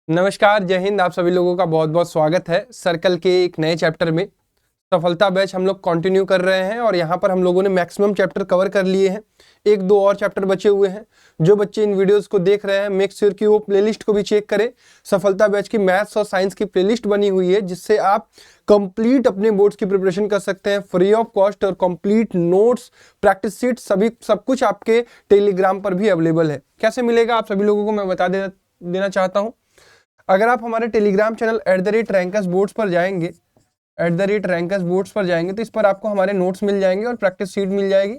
नमस्कार, जय हिंद। आप सभी लोगों का बहुत बहुत स्वागत है सर्कल के एक नए चैप्टर में। सफलता बैच हम लोग कंटिन्यू कर रहे हैं और यहाँ पर हम लोगों ने मैक्सिमम चैप्टर कवर कर लिए हैं। एक दो और चैप्टर बचे हुए हैं। जो बच्चे इन वीडियोस को देख रहे हैं, मेक श्योर कि वो प्लेलिस्ट को भी चेक करें। सफलता बैच की मैथ्स और साइंस की प्लेलिस्ट बनी हुई है, जिससे आप कंप्लीट अपने बोर्ड्स की प्रिपरेशन कर सकते हैं फ्री ऑफ कॉस्ट। और कंप्लीट नोट्स, प्रैक्टिस शीट, सब कुछ आपके टेलीग्राम पर भी अवेलेबल है। कैसे मिलेगा आप सभी लोगों को मैं बता देना चाहता हूँ। अगर आप हमारे टेलीग्राम चैनल @रैंकर्स बोर्ड्स पर जाएंगे तो इस पर आपको हमारे नोट्स मिल जाएंगे और प्रैक्टिस शीट मिल जाएगी।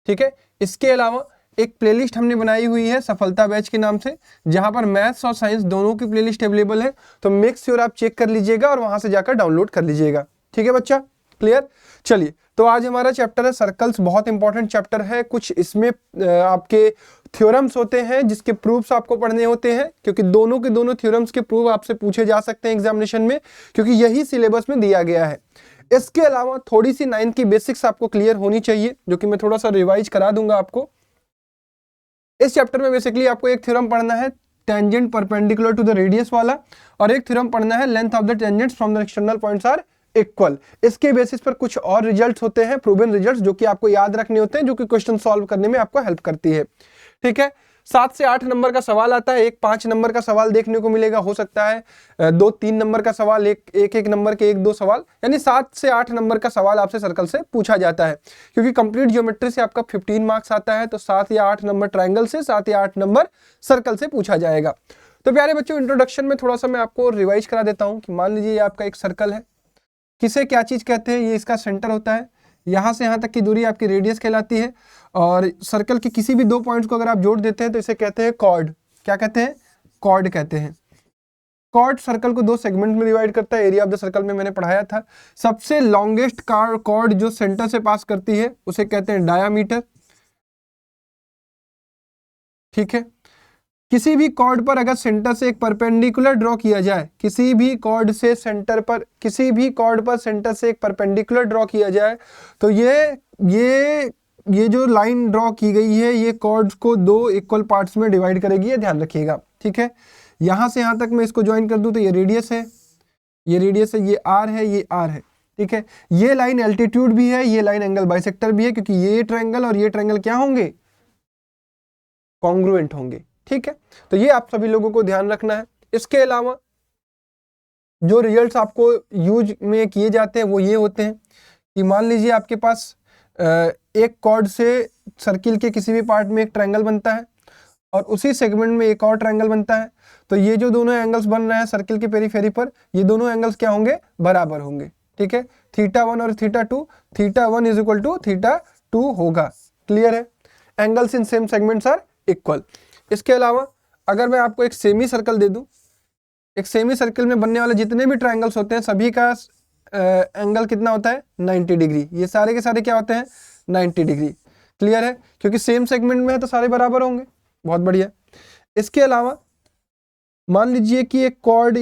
ठीक है। इसके अलावा एक प्लेलिस्ट हमने बनाई हुई है सफलता बैच के नाम से, जहां पर मैथ्स और साइंस दोनों की प्लेलिस्ट अवेलेबल है। तो मेक श्योर आप चेक कर लीजिएगा और वहां से जाकर डाउनलोड कर लीजिएगा। ठीक है बच्चा, क्लियर। चलिए, तो आज हमारा चैप्टर है सर्कल्स। बहुत इंपॉर्टेंट चैप्टर है। कुछ इसमें आपके थ्योरम्स होते हैं जिसके प्रूफ्स आपको पढ़ने होते हैं, क्योंकि दोनों के दोनों थ्योरम्स के प्रूफ आपसे पूछे जा सकते हैं एग्जामिनेशन में, क्योंकि यही सिलेबस में दिया गया है। इसके अलावा थोड़ी सी 9th की बेसिक्स आपको क्लियर होनी चाहिए, जो कि मैं थोड़ा सा रिवाइज करा दूंगा आपको। इस चैप्टर में बेसिकली आपको एक थ्योरम पढ़ना है tangent perpendicular to the radius वाला, और एक थ्योरम पढ़ना है length of the tangents from the external points are equal. इसके बेसिस पर कुछ और रिजल्ट्स होते हैं, प्रूवन रिजल्ट्स, जो कि आपको याद रखने होते हैं, जो कि क्वेश्चन सॉल्व करने में आपको हेल्प करती है। ठीक है। 7 से 8 नंबर का सवाल आता है। एक 5 नंबर का सवाल देखने को मिलेगा, हो सकता है 2-3 नंबर का सवाल, एक नंबर के 1-2 सवाल, यानी 7 से 8 नंबर का सवाल आपसे सर्कल से पूछा जाता है। क्योंकि कंप्लीट ज्योमेट्री से आपका 15 मार्क्स आता है, तो 7 या 8 नंबर ट्रायंगल से, 7 या 8 नंबर सर्कल से पूछा जाएगा। तो प्यारे बच्चों, इंट्रोडक्शन में थोड़ा सा मैं आपको रिवाइज करा देता हूँ कि मान लीजिए ये आपका एक सर्कल है। किसे क्या चीज कहते हैं? ये इसका सेंटर होता है। यहां से यहां तक की दूरी आपकी रेडियस कहलाती है। और सर्कल के किसी भी 2 पॉइंट्स को अगर आप जोड़ देते हैं तो इसे कहते हैं कॉर्ड। क्या कहते हैं? कॉर्ड कहते हैं। कॉर्ड सर्कल को 2 सेगमेंट में डिवाइड करता है। एरिया ऑफ द सर्कल में मैंने पढ़ाया था। सबसे लॉन्गेस्ट कॉर्ड जो सेंटर से पास करती है उसे कहते हैं डायामीटर। ठीक है। किसी भी कॉर्ड पर अगर सेंटर से एक परपेंडिकुलर ड्रॉ किया जाए, किसी भी कॉर्ड पर सेंटर से एक परपेंडिकुलर ड्रॉ किया जाए, तो ये जो लाइन ड्रॉ की गई है, ये कॉर्ड्स को 2 इक्वल पार्ट्स में डिवाइड करेगी। ये ध्यान रखिएगा। ठीक है। यहां से यहां तक मैं इसको ज्वाइन कर दूं तो ये रेडियस है, ये आर है, ये आर है। ठीक है। ये लाइन एल्टीट्यूड भी है, ये लाइन एंगल बाइसेक्टर भी है, क्योंकि ये ट्रायंगल और ये ट्रायंगल क्या होंगे? कॉन्ग्रुएंट होंगे। ठीक है। तो ये आप सभी लोगों को ध्यान रखना है। इसके अलावा जो रिजल्ट्स आपको यूज में किए जाते हैं वो ये होते हैं कि मान लीजिए आपके पास एक कॉर्ड से सर्किल के किसी भी पार्ट में एक ट्रायंगल बनता है और उसी सेगमेंट में एक और ट्रायंगल बनता है। तो ये जो दोनों एंगल्स बन रहे हैं सर्किल के पेरीफेरी पर, ये दोनों एंगल्स क्या होंगे? बराबर होंगे। ठीक है। θ1 और θ2, θ1 इज इक्वल टू θ2 होगा। क्लियर है? Angles in same segments are equal. इसके अलावा अगर मैं आपको एक सेमी सर्कल दे दूं, एक सेमी सर्कल में बनने वाले जितने भी ट्रायंगल्स होते हैं सभी का एंगल कितना होता है? 90 डिग्री। ये सारे के सारे क्या होते हैं? 90 डिग्री। क्लियर है? क्योंकि सेम सेगमेंट में है तो सारे बराबर होंगे। बहुत बढ़िया। इसके अलावा मान लीजिए कि एक कॉर्ड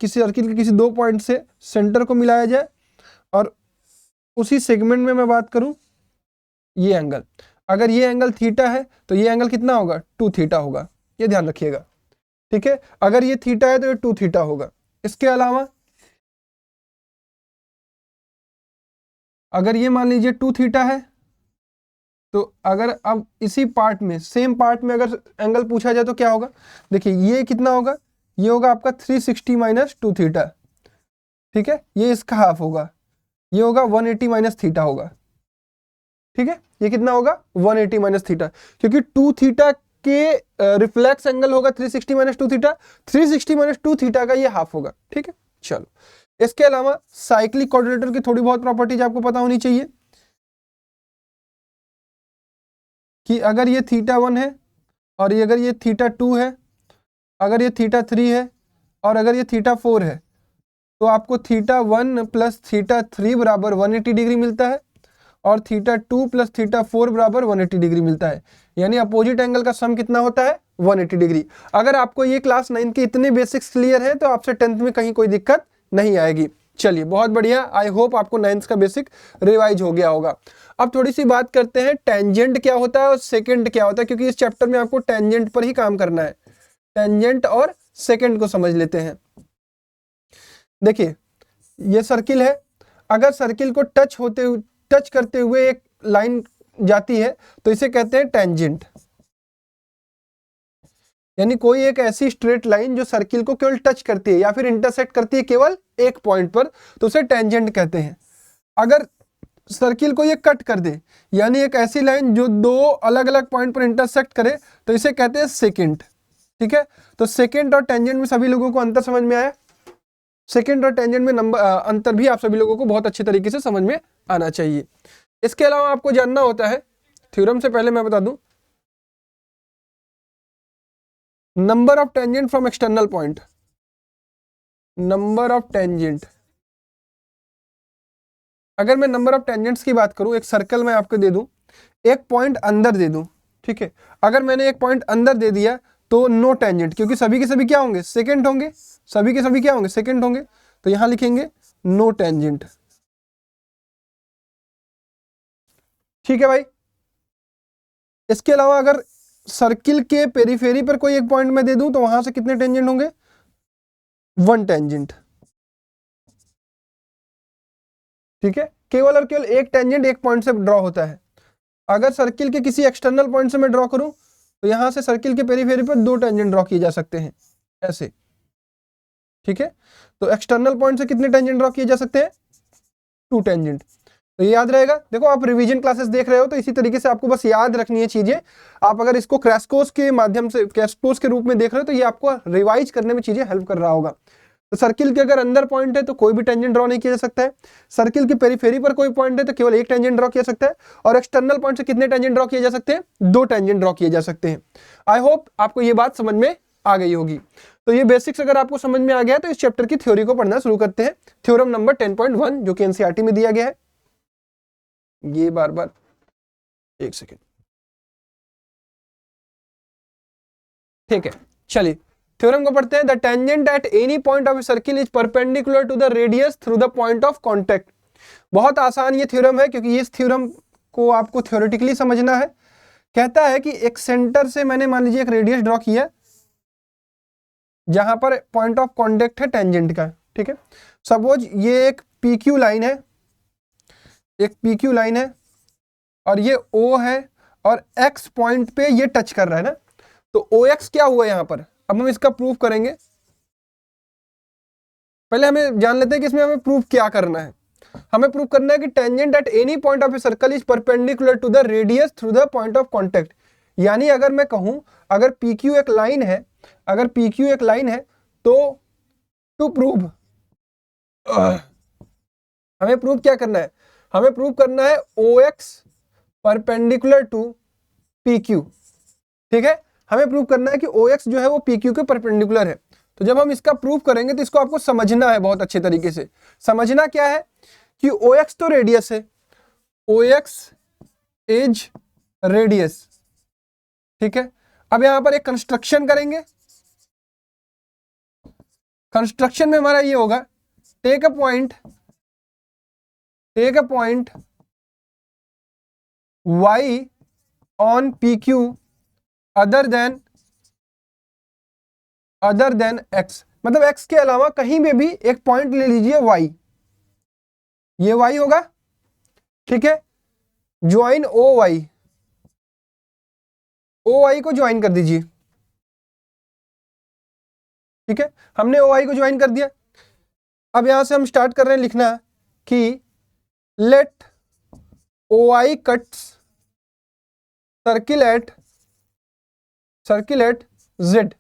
किसी सर्किल के किसी 2 पॉइंट से सेंटर को मिलाया जाए और उसी सेगमेंट में मैं बात करूं, ये एंगल, अगर ये एंगल थीटा है तो ये एंगल कितना होगा? 2θ होगा। ये ध्यान रखिएगा। ठीक है। अगर ये थीटा है तो ये 2θ होगा। इसके अलावा अगर ये मान लीजिए 2θ है, तो अगर अब इसी पार्ट में, सेम पार्ट में अगर एंगल पूछा जाए तो क्या होगा? देखिए ये कितना होगा? ये होगा आपका 360 माइनस 2θ। ठीक है। ये इसका हाफ होगा, ये होगा 180 माइनस θ होगा। ठीक है। ये कितना होगा? 180 माइनस θ, क्योंकि 2θ के रिफ्लेक्स एंगल होगा 360 माइनस 2θ। 360 माइनस 2θ का ये हाफ होगा। ठीक है। चलो, इसके अलावा साइक्लिक कोऑर्डिनेटर की थोड़ी बहुत प्रॉपर्टीज आपको पता होनी चाहिए कि अगर ये θ1 है और ये अगर ये θ2 है, अगर ये θ3 है और अगर ये θ4 है, तो आपको θ1 प्लस θ3 बराबर 180 डिग्री मिलता है और θ2 प्लस θ4 बराबर 180 डिग्री मिलता है। यानी अपोजिट एंगल का सम कितना होता है? 180 डिग्री। अगर आपको ये क्लास 9 के इतने बेसिक्स क्लियर है तो आपसे 10th में कहीं कोई दिक्कत नहीं आएगी। चलिए, बहुत बढ़िया। आई होप आपको 9th का बेसिक रिवाइज हो गया होगा। अब थोड़ी सी बात करते हैं टेंजेंट क्या होता है और सेकेंड क्या होता है, क्योंकि इस चैप्टर में आपको टेंजेंट पर ही काम करना है। टेंजेंट और सेकंड को समझ लेते हैं। देखिए ये सर्किल है, अगर सर्किल को टच करते हुए एक लाइन जाती है तो इसे कहते हैं टेंजेंट, यानी कोई एक ऐसी स्ट्रेट लाइन जो सर्किल को केवल टच करती है या फिर इंटरसेक्ट करती है केवल एक पॉइंट पर, तो उसे टेंजेंट कहते हैं। अगर सर्किल को ये कट कर दे, यानी एक ऐसी लाइन जो दो अलग अलग पॉइंट पर इंटरसेक्ट करे, तो इसे कहते हैं सेकेंड। ठीक है, तो सेकेंड और टेंजेंट में सभी लोगों को अंतर समझ में आया। सेकेंड और टेंजेंट में अंतर भी आप सभी लोगों को बहुत अच्छे तरीके से समझ में आना चाहिए। इसके अलावा आपको जानना होता है, थ्योरम से पहले मैं बता दूं, number of tangent from external point. Number of tangent, अगर मैं नंबर ऑफ टेंजेंट्स की बात करूं, एक सर्कल मैं आपको दे दूं, एक पॉइंट अंदर दे दूं, ठीक है, अगर मैंने एक पॉइंट अंदर दे दिया तो नो टेंजेंट, क्योंकि सभी के सभी क्या होंगे, सेकंड होंगे, सभी के सभी क्या होंगे, सेकंड होंगे, तो यहां लिखेंगे नो टेंजेंट। ठीक है भाई। इसके अलावा अगर सर्किल के पेरीफेरी पर कोई एक पॉइंट मैं दे दूं तो वहां से कितने टेंजेंट होंगे, वन टेंजेंट। ठीक है, केवल और केवल एक टेंजेंट एक पॉइंट से ड्रॉ होता है। अगर सर्किल के किसी एक्सटर्नल पॉइंट से मैं ड्रॉ करूं तो यहां से सर्किल के पेरीफेरी पर दो टेंजेंट ड्रॉ किए जा सकते हैं, ऐसे। ठीक है, तो एक्सटर्नल पॉइंट से कितने टेंजेंट ड्रॉ किए जा सकते हैं, टू टेंजेंट। तो ये याद रहेगा। देखो आप रिवीजन क्लासेस देख रहे हो तो इसी तरीके से आपको बस याद रखनी है चीजें। आप अगर इसको क्रैश कोर्स के माध्यम से, क्रैश कोर्स के रूप में देख रहे हो तो ये आपको रिवाइज करने में चीजें हेल्प कर रहा होगा। तो सर्किल के अगर अंदर पॉइंट है तो कोई भी टेंजेंट ड्रॉ नहीं किया जा सकता है, सर्किल के पेरीफेरी पर कोई पॉइंट है तो केवल एक टेंजेंट ड्रॉ किया जा सकता है, और एक्सटर्नल पॉइंट से कितने टेंजेंट ड्रॉ किए जा सकते हैं, दो टेंजेंट ड्रॉ किए जा सकते हैं। आई होप आपको ये बात समझ में आ गई होगी। तो ये बेसिक्स अगर आपको समझ में आ गया तो इस चैप्टर की थ्योरी को पढ़ना शुरू करते हैं। थ्योरम नंबर 10.1 जो कि एनसीईआरटी में दिया गया है। ये बार एक सेकेंड, ठीक है, चलिए थ्योरम को पढ़ते हैं। The tangent at any point of a circle is perpendicular to the radius through the point of contact. बहुत आसान ये थ्योरम है, क्योंकि इस थ्योरम को आपको थ्योरेटिकली समझना है। कहता है कि एक सेंटर से मैंने मान लीजिए एक रेडियस ड्रॉ किया जहां पर पॉइंट ऑफ कांटेक्ट है टेंजेंट का। ठीक है, सपोज ये एक PQ लाइन है, एक PQ लाइन है और ये O है, और X पॉइंट पे ये टच कर रहा है ना, तो OX क्या हुआ यहां पर। अब हम इसका प्रूफ करेंगे। पहले हमें जान लेते हैं कि इसमें हमें प्रूफ क्या करना है। हमें प्रूफ करना है कि tangent at any point of a circle is perpendicular to the radius through the point of contact. यानी अगर मैं कहूं, अगर PQ एक लाइन है, अगर PQ एक लाइन है तो टू प्रूव हमें प्रूफ क्या करना है, हमें प्रूव करना है OX परपेंडिकुलर टू PQ। ठीक है, हमें प्रूव करना है कि OX जो है वो PQ के परपेंडिकुलर है। तो जब हम इसका प्रूफ करेंगे तो इसको आपको समझना है बहुत अच्छे तरीके से। समझना क्या है कि OX तो रेडियस है, OX इज रेडियस। ठीक है, अब यहां पर एक कंस्ट्रक्शन करेंगे। कंस्ट्रक्शन में हमारा ये होगा, take a point y on PQ other than x। मतलब x के अलावा कहीं पे भी एक पॉइंट ले लीजिए y, ये y होगा। ठीक है, ज्वाइन OY को ज्वाइन कर दीजिए। ठीक है, हमने OI को ज्वाइन कर दिया। अब यहां से हम स्टार्ट कर रहे हैं लिखना कि let OI cuts circle at Z।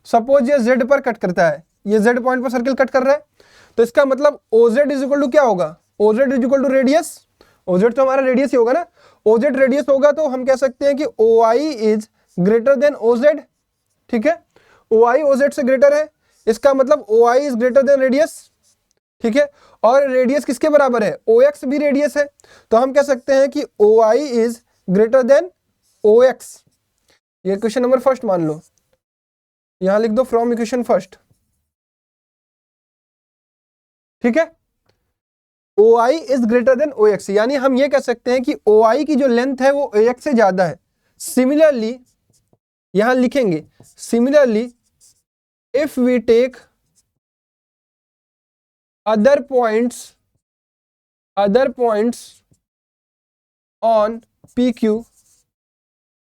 Suppose ये Z पर कट करता है, ये Z पॉइंट पर सर्किल कट कर रहा है, तो इसका मतलब OZ इज इक्वल टू क्या होगा, OZ is equal to radius. OZ तो हमारा रेडियस ही होगा ना, OZ रेडियस होगा तो हम कह सकते हैं कि OI is greater than OZ। ठीक है, OI OZ से ग्रेटर है, इसका मतलब OI is greater than radius. ठीक है, और रेडियस किसके बराबर है, OX भी रेडियस है, तो हम कह सकते हैं कि OI is greater than OX। ये क्वेश्चन नंबर फर्स्ट मान लो, यहां लिख दो फ्रॉम इक्वेशन फर्स्ट। ठीक है, OI is greater than OX, यानी हम ये कह सकते हैं कि OI की जो लेंथ है वो OX से ज्यादा है। सिमिलरली यहां लिखेंगे, similarly if we take other points on PQ,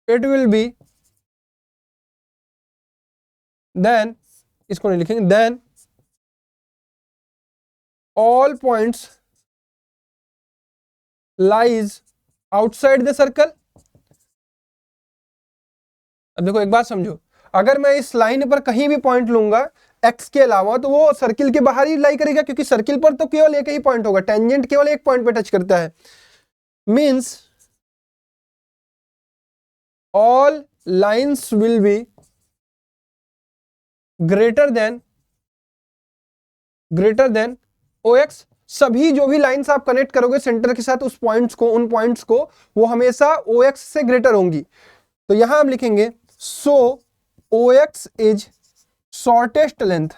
it will be, then इसको नहीं लिखेंगे, then all points lies outside the circle। अब देखो एक बात समझो, अगर मैं इस लाइन पर कहीं भी पॉइंट लूंगा x के अलावा, तो वो सर्किल के बाहर ही लाई करेगा, क्योंकि सर्किल पर तो केवल एक ही पॉइंट होगा, टेंजेंट केवल एक पॉइंट पे टच करता है। Means all lines will be greater than OX। सभी जो भी लाइंस आप कनेक्ट करोगे सेंटर के साथ, उस पॉइंट्स को, उन पॉइंट्स को, वो हमेशा OX से ग्रेटर होंगी। तो यहां हम लिखेंगे सो OX इज शॉर्टेस्ट लेंथ।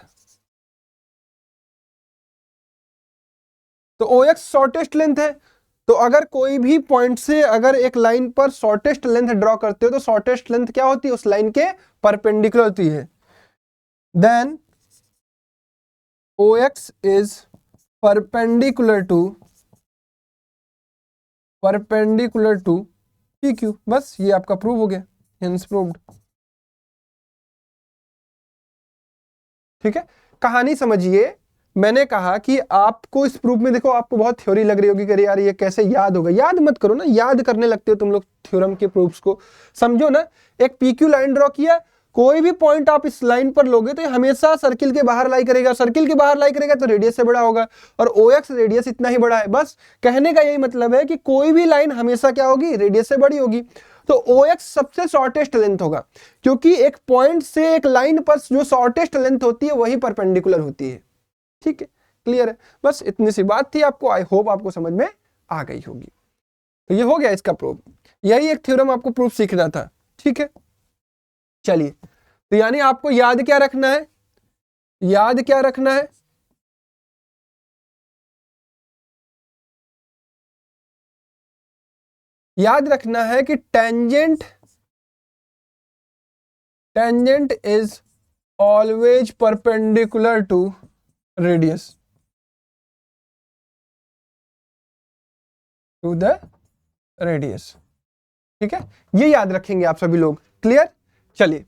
तो OX शॉर्टेस्ट लेंथ है, तो अगर कोई भी पॉइंट से अगर एक लाइन पर शॉर्टेस्ट लेंथ ड्रॉ करते हो, तो शॉर्टेस्ट लेंथ क्या होती है, उस लाइन के परपेंडिकुलर होती है। Then OX is perpendicular to PQ। बस ये आपका प्रूव हो गया, हेंस प्रूव्ड। ठीक है, कहानी समझिए। मैंने कहा कि आपको इस प्रूफ में, देखो आपको बहुत थ्योरी लग रही होगी कि यार ये कैसे याद होगा। याद मत करो ना, याद करने लगते हो तुम लोग थ्योरम के प्रूफ्स को। समझो ना, एक PQ लाइन ड्रॉ किया, कोई भी पॉइंट आप इस लाइन पर लोगे तो ये हमेशा सर्किल के बाहर लाई करेगा, सर्किल के बाहर लाई करेगा तो रेडियस से बड़ा होगा, और OX रेडियस इतना ही बड़ा है। बस कहने का यही मतलब है कि कोई भी लाइन हमेशा क्या होगी, रेडियस से बड़ी होगी। तो OX सबसे शॉर्टेस्ट लेंथ होगा, क्योंकि एक पॉइंट से एक लाइन पर जो शॉर्टेस्ट लेंथ होती है वही परपेंडिकुलर होती है। ठीक है, क्लियर है। बस इतनी सी बात थी आपको, आई होप आपको समझ में आ गई होगी। तो ये हो गया इसका प्रूफ, यही एक थ्योरम आपको प्रूफ सीखना था। ठीक है, चलिए, तो यानी आपको याद क्या रखना है, याद क्या रखना है, याद रखना है कि tangent is always perpendicular to radius, to the radius. ठीक है, ये याद रखेंगे आप सभी लोग। क्लियर। चलिए,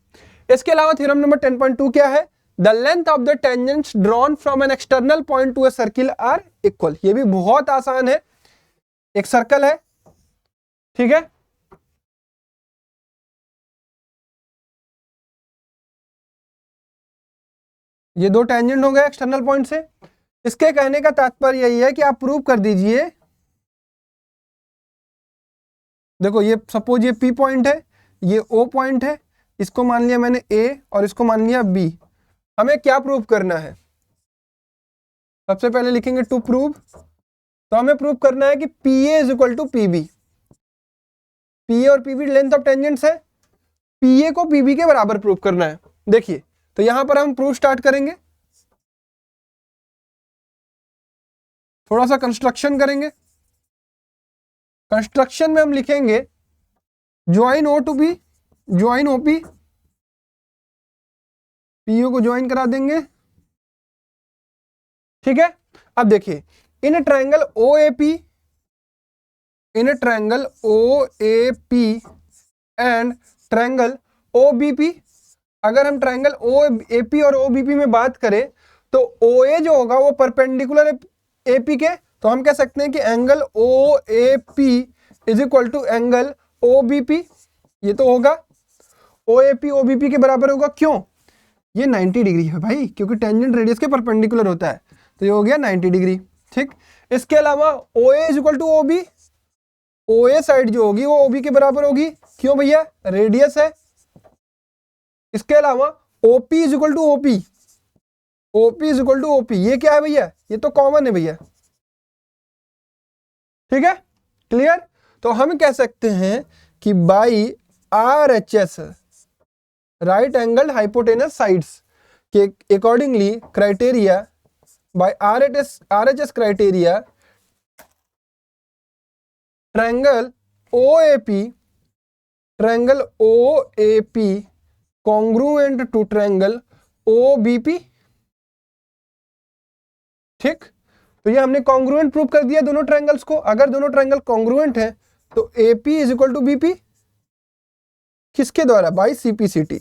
इसके अलावा थ्योरम नंबर 10.2 क्या है, the length of the tangents drawn from an external point to a circle are equal. ये भी बहुत आसान है, एक सर्कल है, ठीक है, ये दो टेंजेंट हो गए एक्सटर्नल पॉइंट से। इसके कहने का तात्पर्य यही है कि आप प्रूव कर दीजिए, देखो ये सपोज ये P पॉइंट है, ये O पॉइंट है, इसको मान लिया मैंने A और इसको मान लिया B। हमें क्या प्रूव करना है, सबसे पहले लिखेंगे टू प्रूव। तो हमें प्रूव करना है कि PA is equal to PB। PA और PB लेंथ ऑफ टेंजेंट्स है, PA को PB के बराबर प्रूव करना है। देखिए, तो यहां पर हम प्रूफ स्टार्ट करेंगे, थोड़ा सा कंस्ट्रक्शन करेंगे। कंस्ट्रक्शन में हम लिखेंगे join O to B, join OP, PO को ज्वाइन करा देंगे। ठीक है, अब देखिए, in triangle OAP, in triangle OAP and triangle OBP, अगर हम ट्रायंगल OAP और OBP में बात करें तो OA जो होगा वो परपेंडिकुलर है AP के, तो हम कह सकते हैं कि angle OAP is equal to angle OBP। ये तो होगा OAP OBP के बराबर होगा, क्यों, ये 90 डिग्री है भाई, क्योंकि टेंजेंट रेडियस के परपेंडिकुलर होता है, तो ये हो गया 90 डिग्री। ठीक, इसके अलावा OA is equal to OB, OA side जो होगी वो OB के बराबर होगी, क्यों भैया, रेडियस है। इसके अलावा OP is equal to OP, OP is equal to OP, ये क्या है भैया, ये तो कॉमन है भैया। ठीक है, क्लियर। तो हम कह सकते हैं कि by RHS, right angle hypotenuse sides के accordingly criteria, by RHS criteria, triangle OAP congruent to triangle OBP। ठीक, तो ये हमने कॉन्ग्रुएंट प्रूव कर दिया दोनों ट्रायंगल्स को। अगर दोनों ट्रायंगल कॉन्ग्रुएंट है तो AP is equal to BP किसके द्वारा? By CPCT।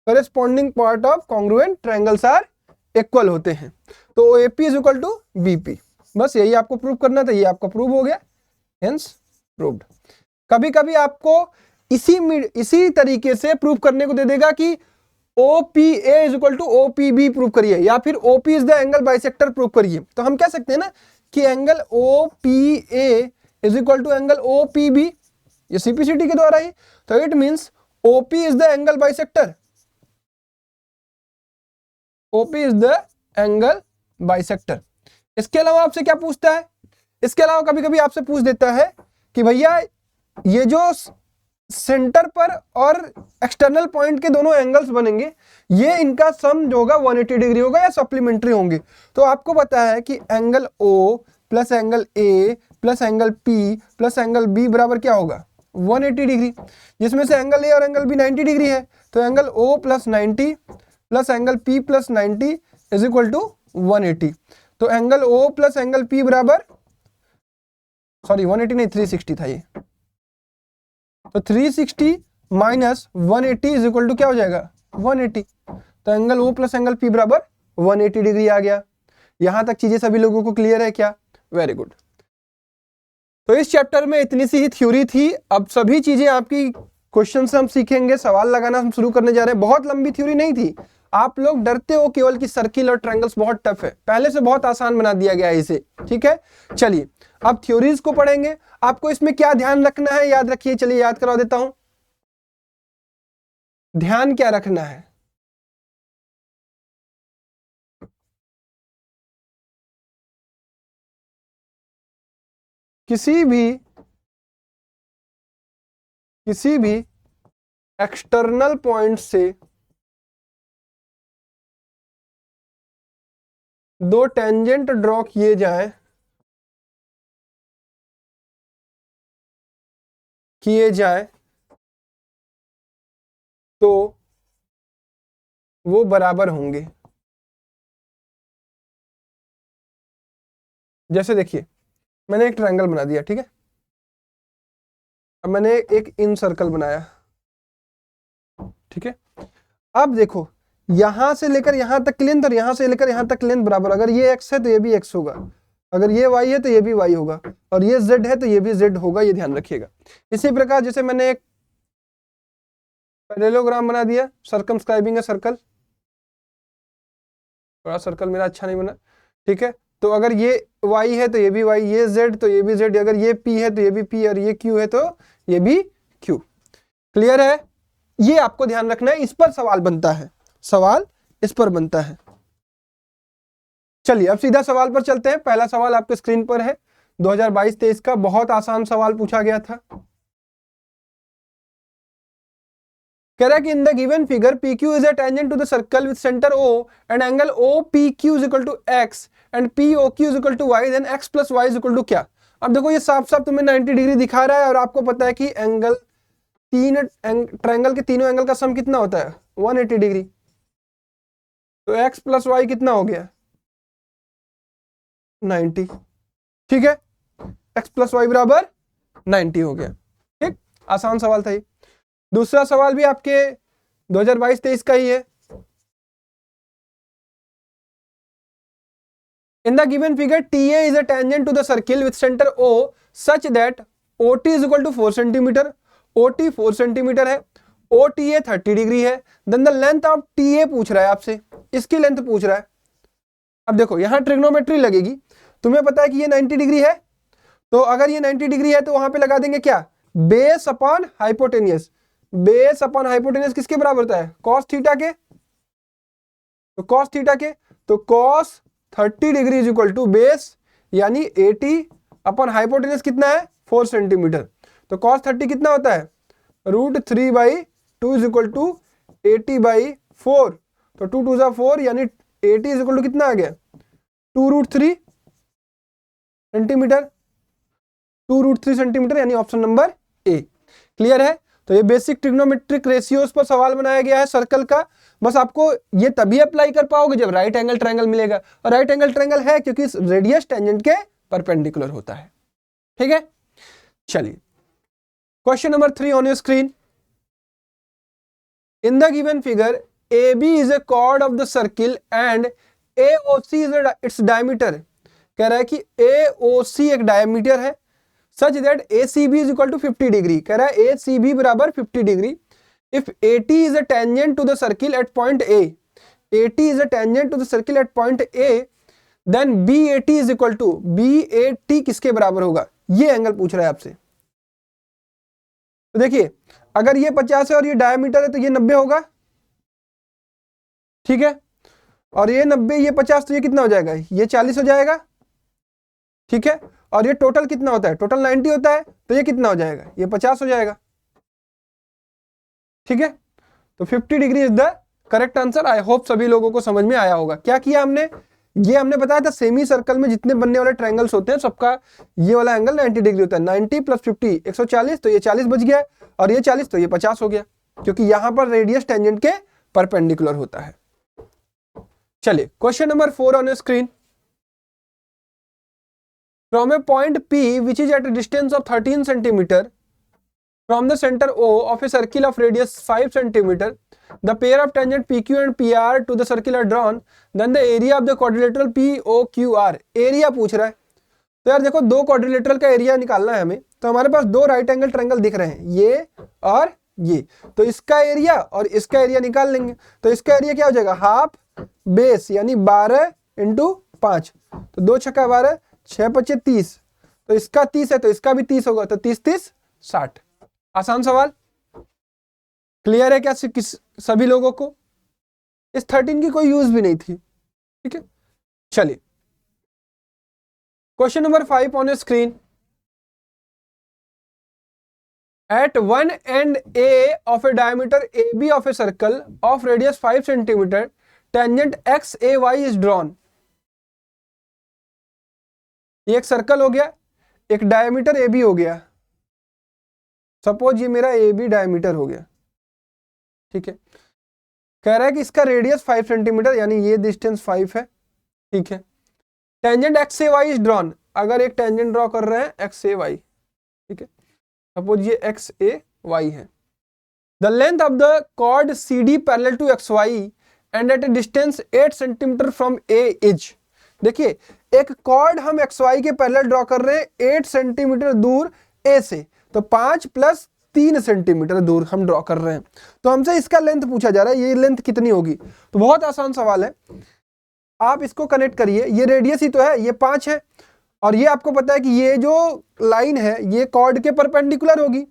Corresponding part of congruent triangles are equal होते हैं, तो AP is equal to BP। बस यही आपको प्रूव करना था, ये आपका प्रूव हो गया, हेंस प्रूव्ड। कभी कभी आपको इसी तरीके से प्रूव करने को दे देगा कि OPA is equal to OPB prove करिए, या फिर OP is the angle bisector prove करिए। तो हम कह सकते हैं ना कि angle OPA is equal to angle OPB, ये CPCT के द्वारा ही। तो it means OP is the angle bisector, OP is the angle bisector. इसके अलावा आपसे क्या पूछता है? इसके अलावा कभी कभी आपसे पूछ देता है कि भैया ये जो सेंटर पर और एक्सटर्नल पॉइंट के दोनों एंगल्स बनेंगे, ये इनका सम जो होगा 180 डिग्री होगा या सप्लीमेंट्री होंगे। तो आपको पता है कि angle O plus angle A plus angle P plus angle B बराबर क्या होगा? 180 डिग्री, जिसमें से एंगल A और एंगल B 90 डिग्री है। तो angle O plus 90 plus angle P plus 90 is equal to 180। तो angle O plus angle P बराबर, सॉरी 180 नहीं 360 था ये, तो 360 माइनस 180 इज इक्वल टू क्या हो जाएगा? 180। तो angle O plus angle P बराबर 180 डिग्री आ गया। यहां तक चीजें सभी लोगों को क्लियर है क्या? Very good. तो इस चैप्टर में इतनी सी ही थ्योरी थी। अब सभी चीजें आपकी क्वेश्चन से हम सीखेंगे, सवाल लगाना हम शुरू करने जा रहे हैं। बहुत लंबी थ्योरी नहीं थी, आप लोग डरते हो केवल कि सर्किल और ट्रायंगल्स बहुत टफ है, पहले से बहुत आसान बना दिया गया है इसे। ठीक है, चलिए अब थ्योरीज को पढ़ेंगे। आपको इसमें क्या ध्यान रखना है याद रखिए, चलिए याद करवा देता हूं। ध्यान क्या रखना है? किसी भी एक्सटर्नल पॉइंट से दो टेंजेंट ड्रॉ किए जाए तो वो बराबर होंगे। जैसे देखिए, मैंने एक ट्रायंगल बना दिया, ठीक है। अब मैंने एक इन सर्कल बनाया, ठीक है। अब देखो, यहां से लेकर यहां तक लेंथ और यहां से लेकर यहां तक लेंथ बराबर। अगर ये x है तो ये भी x होगा, अगर ये y है तो ये भी y होगा, और ये z है तो ये भी z होगा, ये ध्यान रखिएगा। इसी प्रकार जैसे मैंने एक पैरेललोग्राम बना दिया, सर्कमस्क्राइबिंग है सर्कल, थोड़ा सर्कल मेरा अच्छा नहीं बना, ठीक है। तो अगर ये y है तो ये भी y, ये z तो ये भी z, अगर ये p है तो ये भी p, और ये q है तो ये भी q। क्लियर है? ये आपको ध्यान रखना है, इस पर सवाल बनता है, सवाल इस पर बनता है। चलिए अब सीधा सवाल पर चलते हैं। पहला सवाल आपके स्क्रीन पर है, 2022-23 का बहुत आसान सवाल पूछा गया था। कह रहा है कि in the given figure PQ is a tangent to the circle with centre O and angle OPQ is equal to x and POQ is equal to y, then x plus y is equal to क्या? अब देखो ये साफ साफ तुम्हें 90 degree दिखा रहा है, और आपको पता है कि एंगल ट्रायंगल के तीनों एंगल का सम कितना होता है? 180 डिग्री। तो x प्लस वाई कितना हो गया? 90। ठीक है, x प्लस वाई बराबर 90 हो गया। ठीक, आसान सवाल था ये। दूसरा सवाल भी आपके 2022-23 का ही है। In the given figure, TA is a tangent to the circle with center O such that OT is equal to 4 cm, OT 4 cm है, OTA 30 डिग्री है, then the length of TA पूछ रहा है आपसे, इसकी लेंथ पूछ रहा है। अब देखो यहां ट्रिग्नोमेट्री लगेगी, तुम्हें पता है कि ये 90 डिग्री है, तो अगर ये 90 डिग्री है तो वहां पे लगा देंगे क्या? Base upon hypotenuse. Base upon hypotenuse किसके बराबर होता है? कॉस थीटा के। तो कॉस थीटा के, तो cos 30 degree is equal to base यानी 80 अपॉन हाइपोटेनस कितना है? 4 सेंटीमीटर। तो कॉस 30 कितना होता है? √3/2 इज इक्वल टू 80/4। तो 2 2 4 यानी 80 इज इक्वल टू कितना आ गया? 2√3 सेंटीमीटर। 2√3 सेंटीमीटर यानी ऑप्शन नंबर ए। क्लियर है? तो ये बेसिक ट्रिग्नोमेट्रिक रेशियोज पर सवाल बनाया गया है सर्कल का। बस आपको ये तभी अप्लाई कर पाओगे जब राइट एंगल ट्रायंगल मिलेगा, और राइट एंगल ट्रायंगल है क्योंकि रेडियस टेंजेंट के परपेंडिकुलर होता है। ठीक है, चलिए question number 3 on your screen. In the given figure AB is a chord of the circle and AOC is its diameter. कह रहा है कि AOC एक डायमीटर है such that ACB is equal to 50 degree. कह रहा है ACB बराबर 50 degree. If AT is a tangent to the circle at point A, AT is a tangent to the circle at point A, then BAT is equal to, BAT किसके बराबर होगा, ये angle पूछ रहा है आपसे। तो देखिए अगर ये 50 है और ये डायमीटर है तो ये 90 होगा, ठीक है, और ये 90 ये 50 तो ये कितना हो जाएगा, ये 40 हो जाएगा, ठीक है, और ये टोटल कितना होता है, टोटल 90 होता है, तो ये कितना हो जाएगा, ये 50 हो जाएगा। ठीक है, तो 50 degree is the correct answer. I hope सभी लोगों को समझ में आया होगा। क्या किया हमने, ये हमने बताया था सेमी सर्कल में जितने बनने वाले ट्रायंगल्स होते हैं सबका ये वाला एंगल 90 डिग्री होता है। 90 प्लस 50 140, तो ये 40 बच गया, और ये 40 तो ये 50 हो गया, क्योंकि यहां पर रेडियस टेंजेंट के परपेंडिकुलर होता है। चलिए question number 4 on screen. From A point P which is at a distance of 13 centimeter from the center O of a circle of radius 5 centimeter, the pair of tangent PQ and PR to the circle are drawn, then the area of the quadrilateral POQR, area पूछ रहा है। तो यार देखो दो quadrilateral का area निकालना है हमें, तो हमारे पास दो राइट एंगल ट्रायंगल दिख रहे हैं, ये और ये, तो इसका एरिया और इसका एरिया निकाल लेंगे। तो इसका एरिया क्या हो जाएगा, हाफ बेस यानी 12 इंटू 5, तो 2 छक्का 12, 6 पच्चे 30, तो इसका 30 है तो इसका भी 30 होगा, तो 30 30 60। आसान सवाल, क्लियर है क्या सभी लोगों को? इस 13 की कोई यूज भी नहीं थी। ठीक है, चलिए question number 5 on screen. At one end A of a diameter AB of a circle of radius 5 centimeter, tangent XAY is drawn. ये एक सर्कल हो गया, एक डायमीटर AB हो गया, सपोज ये मेरा AB डायमीटर हो गया, ठीक है। कह रहा है कि इसका रेडियस 5 सेंटीमीटर यानी ये डिस्टेंस 5 है, ठीक है। टेंजेंट XAY इज ड्रॉन, अगर एक टेंजेंट ड्रॉ कर रहे हैं XAY, ठीक है, सपोज ये XAY है। The length of the chord CD parallel to XY and at a distance 8 centimetre from A is. देखिए एक कॉर्ड हम XY के पैरेलल ड्रॉ कर रहे हैं 8 सेंटीमीटर दूर A से, तो 5 प्लस 3 सेंटीमीटर दूर हम ड्रॉ कर रहे हैं, तो हमसे इसका लेंथ पूछा जा रहा है, ये लेंथ कितनी होगी। तो बहुत आसान सवाल है, आप इसको कनेक्ट करिए, ये रेडियस ही तो है, ये 5 है, और ये आपको पता है कि ये जो लाइन है ये कॉर्ड के परपेंडिकुलर होगी,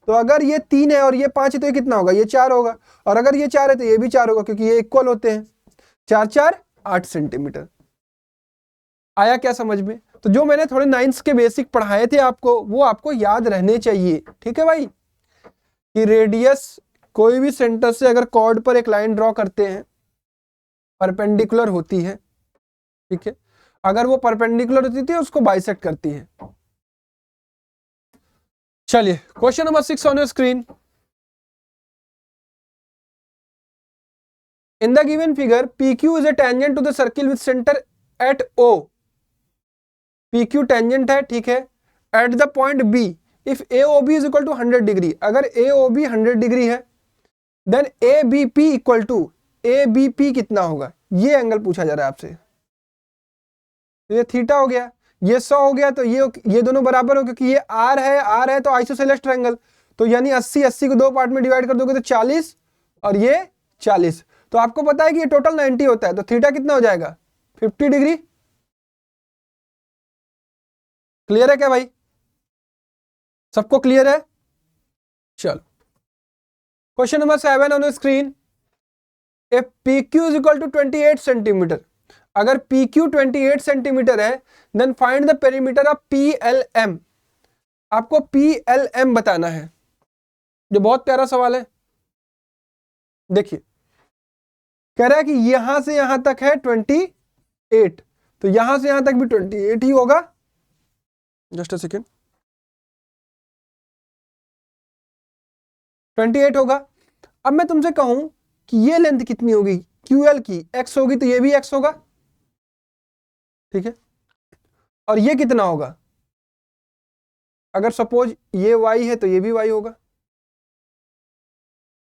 तो अगर ये 3 है और ये 5 है तो ये कितना होगा, ये 4 होगा, और अगर ये 4 है तो ये भी 4 होगा, क्योंकि ये इक्वल होते हैं। 4 4 8 सेंटीमीटर। आया क्या समझ में? तो जो मैंने थोड़े 9th के बेसिक पढ़ाए थे आपको, वो आपको याद रहने चाहिए। ठीक है भाई, कि रेडियस कोई भी सेंटर से अगर कॉर्ड पर एक लाइन ड्रॉ करते हैं परपेंडिकुलर होती है, ठीक है, अगर वो परपेंडिकुलर होती थी उसको बाइसेक्ट करती है। चलिए question number 6 on your screen. In the given figure PQ is a tangent to the circle with centre at O। PQ tangent है, ठीक है, at the point B if AOB is equal to 100 degree, अगर AOB 100 degree है then ABP equal to, ABP कितना होगा, ये angle पूछा जा रहा है आपसे। तो ये थीटा हो गया, ये 100 हो गया, तो ये दोनों बराबर हो, क्योंकि ये R है तो आइसोसेलेस ट्रायंगल, तो यानी 80 80 को 2 पार्ट में डिवाइड कर दोगे तो 40 और ये 40, तो आपको पता है कि ये टोटल 90 होता है, तो थीटा कितना हो जाएगा 50 डिग्री। क्लियर है क्या भाई, सबको क्लियर है? चलो question number 7 on screen. If PQ is equal to 28 centimetre, अगर PQ 28 सेंटीमीटर है then find the perimeter of PLM। आपको PLM बताना है, जो बहुत प्यारा सवाल है। देखिए कह रहा है कि यहां से यहां तक है 28, तो यहां से यहां तक भी 28 ही होगा। जस्ट अ सेकेंड, 28 होगा। अब मैं तुमसे कहूं कि ये लेंथ कितनी होगी, QL की x होगी तो ये भी x होगा, ठीक है। और ये कितना होगा, अगर सपोज ये y है तो ये भी y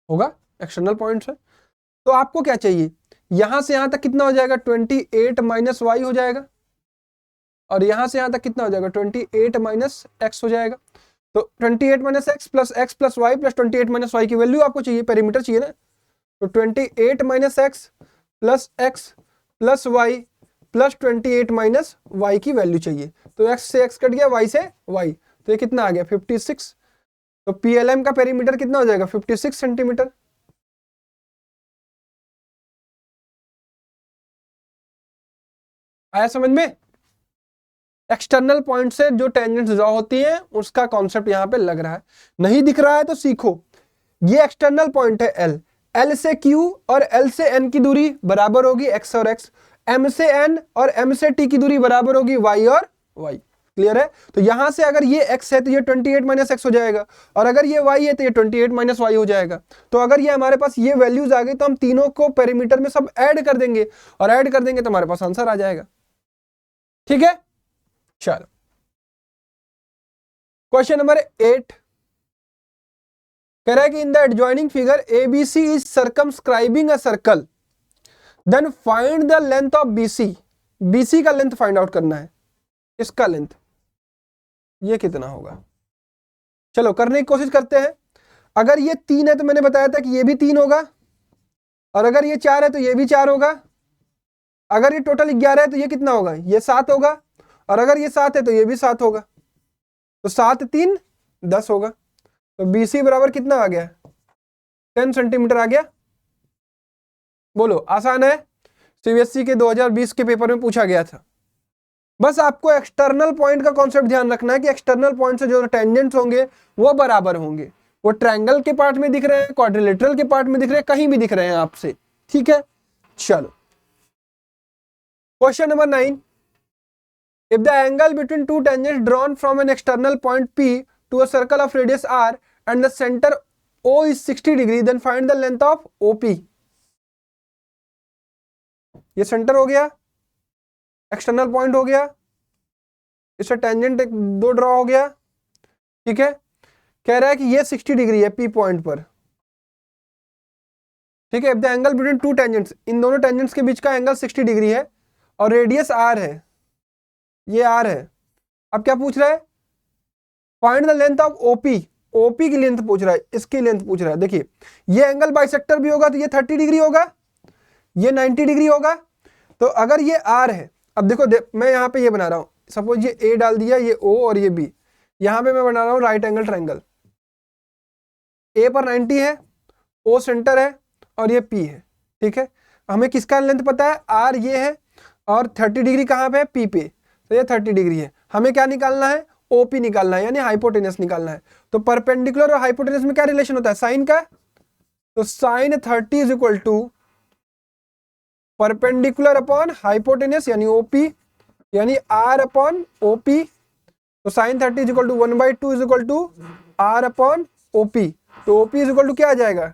होगा, एक्सटर्नल पॉइंट्स है। तो आपको क्या चाहिए, यहां से यहां तक कितना हो जाएगा, 28 माइनस वाई हो जाएगा, और यहां से यहां तक कितना हो जाएगा, 28 माइनस एक्स हो जाएगा। तो 28 minus x plus y plus 28 minus y की वैल्यू आपको चाहिए, पेरीमीटर चाहिए ना। तो 28 minus x plus y plus 28 minus y की वैल्यू चाहिए। तो एक्स से एक्स कट गया, वाई से वाई, तो ये कितना आ गया 56। तो PLM का पेरीमीटर कितना हो जाएगा 56 सेंटीमीटर। आया समझ में, एक्सटर्नल पॉइंट से जो टेंजेंट्स ड्रॉ होती हैं उसका कॉन्सेप्ट यहां पे लग रहा है। नहीं दिख रहा है तो सीखो, ये एक्सटर्नल पॉइंट है L, L से Q और L से N की दूरी बराबर होगी x और x, M से N और M से T की दूरी बराबर होगी y और y। क्लियर है। तो यहां से अगर ये x है तो ये 28 माइनस एक्स हो जाएगा, और अगर ये y है तो ये 28 माइनस वाई हो जाएगा। तो अगर ये हमारे पास ये वैल्यूज आ गई तो हम तीनों को पेरीमीटर में सब ऐड कर देंगे, और ऐड कर देंगे तो हमारे पास आंसर आ जाएगा। ठीक है, चलो क्वेश्चन नंबर 8 कह रहा है कि in the adjoining figure ABC is circumscribing a circle, then find the length of BC। BC का लेंथ फाइंड आउट करना है, इसका लेंथ ये कितना होगा। चलो करने की कोशिश करते हैं। अगर ये 3 है तो मैंने बताया था कि ये भी 3 होगा, और अगर ये 4 है तो ये भी 4 होगा। अगर ये टोटल 11 है तो ये कितना होगा, ये 7 होगा, और अगर ये 7 है तो ये भी 7 होगा। तो 7 3 10 होगा। तो BC बराबर कितना आ गया, 10 सेंटीमीटर आ गया। बोलो आसान है, CBSE के 2020 के पेपर में पूछा गया था। बस आपको एक्सटर्नल पॉइंट का कॉन्सेप्ट ध्यान रखना है कि एक्सटर्नल पॉइंट से जो टेंजेंट्स होंगे वो बराबर होंगे। वो ट्रायंगल के पार्ट में दिख रहे हैं, क्वाड्रिलेटरल के पार्ट में दिख रहे हैं, कहीं भी दिख रहे हैं आपसे। ठीक है, चलो question number 9, if the angle between two tangents drawn from an external point P to a circle of radius R and the centre O is 60 degree, then find the length of OP। ये centre हो गया, external point हो गया, इससे tangent दो draw हो गया। ठीक है, कह रहा है कि ये 60 डिग्री है P पॉइंट पर। ठीक है, if the angle between two tangents, इन दोनों टेंजेंट्स के बीच का एंगल 60 डिग्री है, और रेडियस R है, ये R है। अब क्या पूछ रहा है, find the length of OP। OP की लेंथ पूछ रहा है, इसकी लेंथ पूछ रहा है। देखिए ये एंगल बाइसेक्टर भी होगा तो ये 30 डिग्री होगा, ये 90 डिग्री होगा। तो अगर ये R है, अब देखो मैं यहाँ पे ये बना रहा हूँ, सपोज ये A डाल दिया, ये O और ये B, यहाँ पे मैं बना रहा हूँ राइट एंगल ट्रायंगल। A पर 90 है, O सेंटर है, और ये P है। ठीक है, हमें किसका लेंथ पता है, R ये है, और 30 डिग्री कहाँ पे है, P पे, तो ये 30 डिग्री है। हमें क्या निकालना है, OP निकालना है, यानी हाइपोटेनस निकालना है। तो परपेंडिकुलर और हाइपोटेनस में क्या रिलेशन होता है, साइन का। तो sine 30 is equal to perpendicular upon hypotenuse यानी OP, यानी R अपॉन OP। तो sine 30 is equal to 1/2 is equal to R upon OP। तो OP इज इक्वल टू क्या आ जाएगा,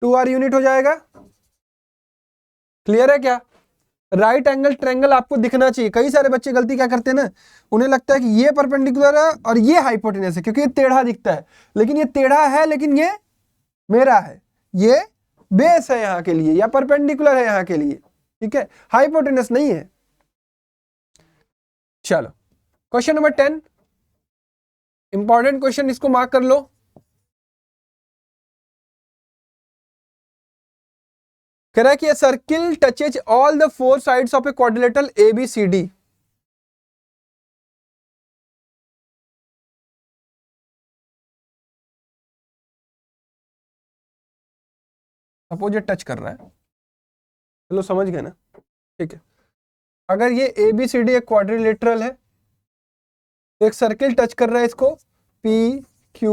2R यूनिट हो जाएगा। क्लियर है क्या। राइट एंगल ट्रायंगल आपको दिखना चाहिए। कई सारे बच्चे गलती क्या करते हैं ना, उन्हें लगता है कि ये परपेंडिकुलर है और ये हाइपोटेनस है, क्योंकि ये टेढ़ा दिखता है, लेकिन ये टेढ़ा है, लेकिन ये मेरा है, ये बेस है यहाँ के लिए, या परपेंडिकुलर है यहाँ के लिए। ठीक है, हाइपोटेनस नहीं है। चलो क्वेश्चन नंबर 10, इंपॉर्टेंट क्वेश्चन, इसको मार्क कर लो। कह रहा है कि circle touches all the 4 sides of a quadrilateral ABCD। Suppose ये टच कर रहा है, चलो समझ गए ना। ठीक है, अगर ये ABCD एक क्वाड्रिलेटरल है, तो एक सर्किल टच कर रहा है इसको P Q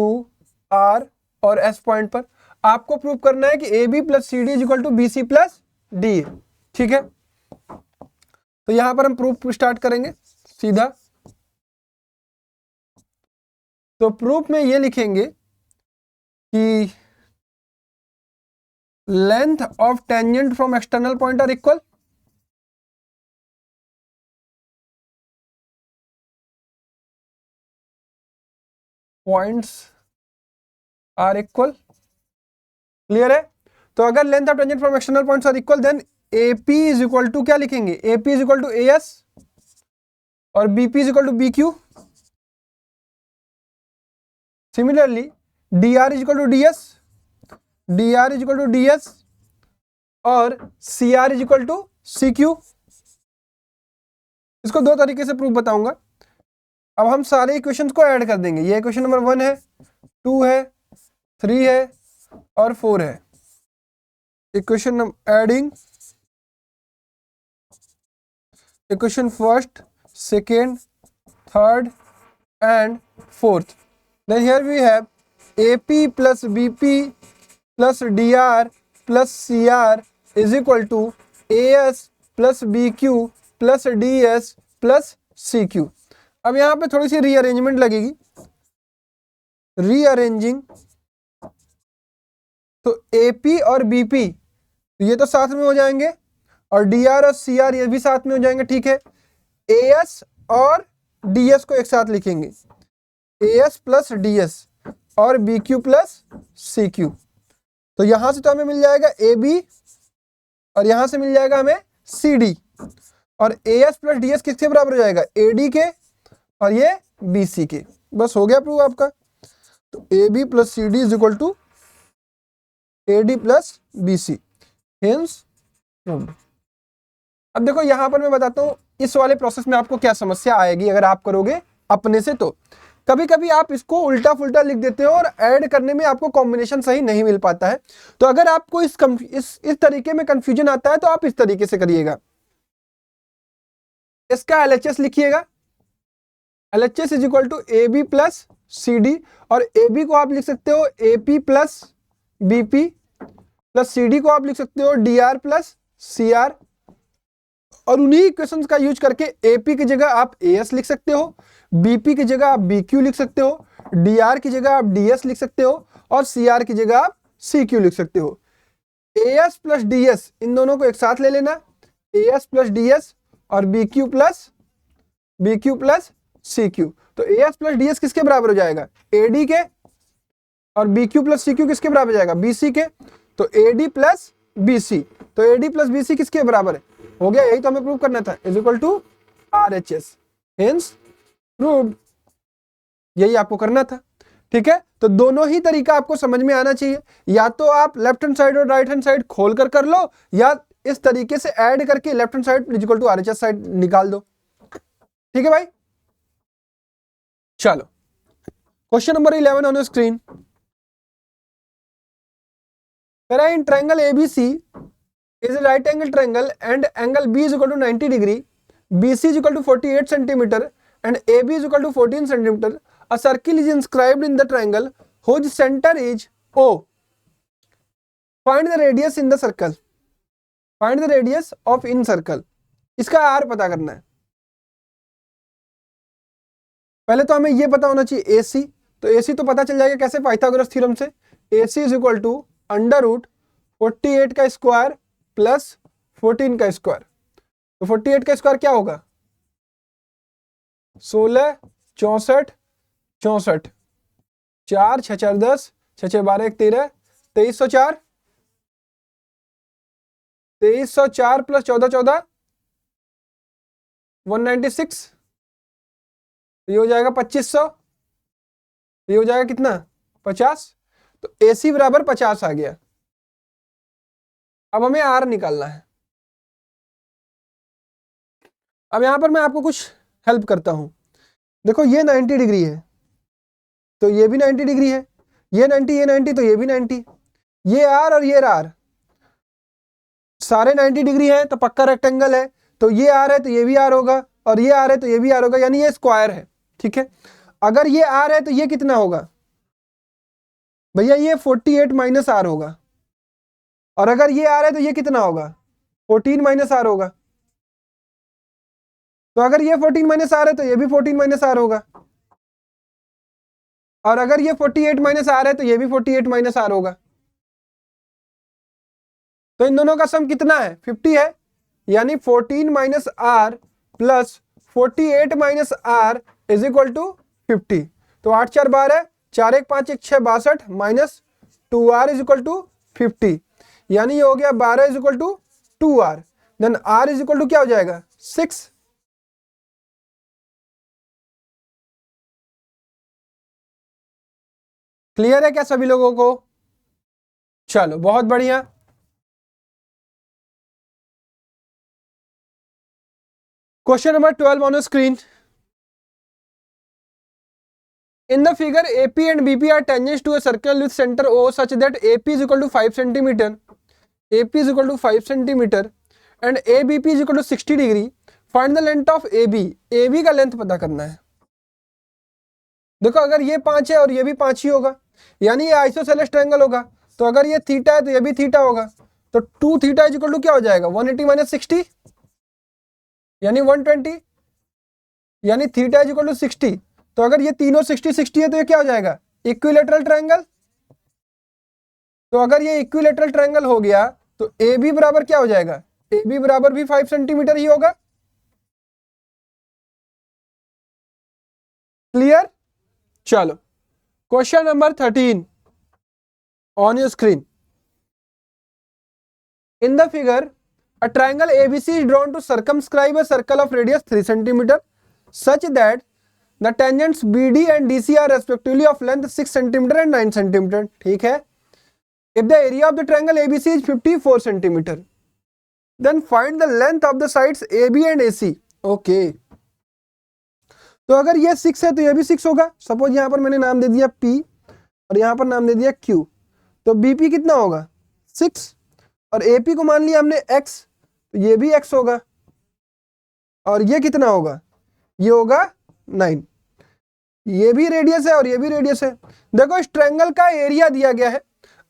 R और S पॉइंट पर। आपको प्रूव करना है कि AB plus CD is equal to BC plus D। ठीक है, तो यहां पर हम प्रूफ स्टार्ट करेंगे सीधा। तो प्रूफ में ये लिखेंगे कि length of tangent from external point are equal, points are equal, clear है। तो अगर length of tangent from external points are equal then AP is equal to क्या लिखेंगे, AP is equal to AS और BP is equal to BQ। Similarly DR is equal to DS, DR is equal to DS और CR is equal to CQ। इसको दो तरीके से proof बताऊंगा। अब हम सारे इक्वेशंस को ऐड कर देंगे। ये इक्वेशन नंबर 1 है, 2 है, 3 है और 4 है। Equation adding equation first, second, third and fourth. Then here we have AP plus BP plus DR plus CR is equal to AS plus BQ plus DS plus CQ. अब यहाँ पे थोड़ी सी rearrangement लगेगी, रीअरेंजिंग। तो AP और BP ये तो साथ में हो जाएंगे और DR और CR ये भी साथ में हो जाएंगे, ठीक है। AS और DS को एक साथ लिखेंगे, AS प्लस DS और BQ प्लस CQ। तो यहां से तो हमें मिल जाएगा AB और यहां से मिल जाएगा हमें CD और AS प्लस DS किसके बराबर हो जाएगा, AD के और ये BC के। बस हो गया प्रूफ आपका। तो AB plus CD is equal to AD plus BC, hence proved. अब देखो यहां पर मैं बताता हूं इस वाले प्रोसेस में आपको क्या समस्या आएगी अगर आप करोगे अपने से। तो कभी कभी आप इसको उल्टा फुल्टा लिख देते हो और ऐड करने में आपको कॉम्बिनेशन सही नहीं मिल पाता है। तो अगर आपको इस तरीके में कंफ्यूजन आता है तो आप इस तरीके से करिएगा। इसका LHS लिखिएगा, LHS is equal to AB plus CD और AB को आप लिख सकते हो AP plus BP plus CD को आप लिख सकते हो DR प्लस CR और उन्हीं इक्वेशंस का यूज करके AP की जगह आप AS लिख सकते हो, BP की जगह आप BQ लिख सकते हो, DR की जगह आप DS लिख सकते हो और CR की जगह आप CQ लिख सकते हो। AS प्लस DS इन दोनों को एक साथ ले लेना, AS प्लस DS और BQ प्लस CQ। तो AS प्लस DS किसके बराबर हो जाएगा, AD के और BQ प्लस CQ किसके बराबर हो जाएगा, BC के। तो AD प्लस BC, तो AD प्लस BC किसके बराबर है, हो गया। यही तो हमें प्रूव करना था, is equal to RHS, hence proved. यही आपको करना था, ठीक है। तो दोनों ही तरीका आपको समझ में आना चाहिए। या तो आप लेफ्ट हैंड साइड और राइट हैंड साइड खोल कर लो या इस तरीके से ऐड करके left hand side is equal to RHS side निकाल दो, ठीक है भाई। चलो question number 11 on screen. In triangle ABC is a right angle triangle and angle B is equal to 90 degree, BC is equal to 48 centimeter and AB is equal to 14 centimeter. A circle is inscribed in the triangle whose center is O. Find the radius in the circle. Find the radius of in circle. इसका R पता करना है। पहले तो हमें ये पता होना चाहिए AC, तो AC तो पता चल जाएगा कैसे, पाइथागोरस थ्योरम से। AC is equal to under root 48 का स्क्वायर प्लस 14 का स्क्वायर। तो 48 का स्क्वायर क्या होगा, 16, 64, 64, 4 6 4 10, 6 6 12 1 13, 2304, 2304 प्लस 14 14 196, ये हो जाएगा 2500, ये हो जाएगा कितना 50। तो AC बराबर 50 आ गया। अब हमें R निकालना है। अब यहां पर मैं आपको कुछ हेल्प करता हूं। देखो ये 90 डिग्री है तो ये भी 90 डिग्री है, ये 90 तो ये भी 90, ये R और ये R सारे 90 डिग्री है तो पक्का रेक्टेंगल है। तो ये R है तो ये भी R होगा और ये R है तो ये भी R होगा, यानी ये स्क्वायर है, ठीक है। अगर ये R है तो ये कितना होगा भैया, ये 48 माइनस R होगा और अगर ये R है तो ये कितना होगा 14 माइनस R होगा। तो अगर ये 14 माइनस R है तो ये भी 14 माइनस R होगा। और अगर ये 48 माइनस आर है तो ये भी 48 माइनस आर होगा। तो इन दोनों का सम कितना है? 50 है, यानी 14 minus r plus 48 minus r is equal to 50। तो 8 4 12, 4 1 5 1 6 62 minus 2r is equal to 50, यानी ये हो गया 12 is equal to 2r। Then r is equal to क्या हो जाएगा? 6। क्लियर है क्या सभी लोगों को? चलो बहुत बढ़िया। Question number 12 on screen. In the figure, AP and BP are tangents to a circle with center O such that AP is equal to 5 centimeter, AP is equal to 5 centimeter and ABP is equal to 60 degree. Find the length of AB. AB का length पता करना है। देखो अगर ये 5 है और ये भी 5 ही होगा, यानी ये आइसोसेलेस ट्रायंगल होगा। तो अगर ये थीटा है तो ये भी थीटा होगा। तो 2 थीटा इज इक्वल टू क्या हो जाएगा? 180 माइनस 60 यानी 120, यानी थीटा इज इक्वल टू 60। तो अगर ये तीनों 60 60 है तो ये क्या हो जाएगा? Equilateral triangle. तो अगर ये इक्विलेटरल ट्रायंगल हो गया तो ए बी बराबर क्या हो जाएगा? ए बी बराबर भी 5 सेंटीमीटर ही होगा। क्लियर? चलो question number 13 on your screen. In the figure a triangle ABC is drawn to circumscribe a circle of radius 3 centimeter such that the tangents BD and DC are respectively of length 6 centimeter and 9 centimeter. ठीक है? If the area of the triangle ABC is 54 centimeter, then find the length of the sides AB and AC. Okay. तो अगर ये 6 है तो ये भी 6 होगा। सपोज यहां पर मैंने नाम दे दिया P और यहां पर नाम दे दिया Q, तो BP कितना होगा? 6 और AP को मान लिया हमने X, तो ये भी x होगा और ये कितना होगा? ये होगा 9। ये भी रेडियस है और ये भी रेडियस है। देखो इस ट्रायंगल का एरिया दिया गया है,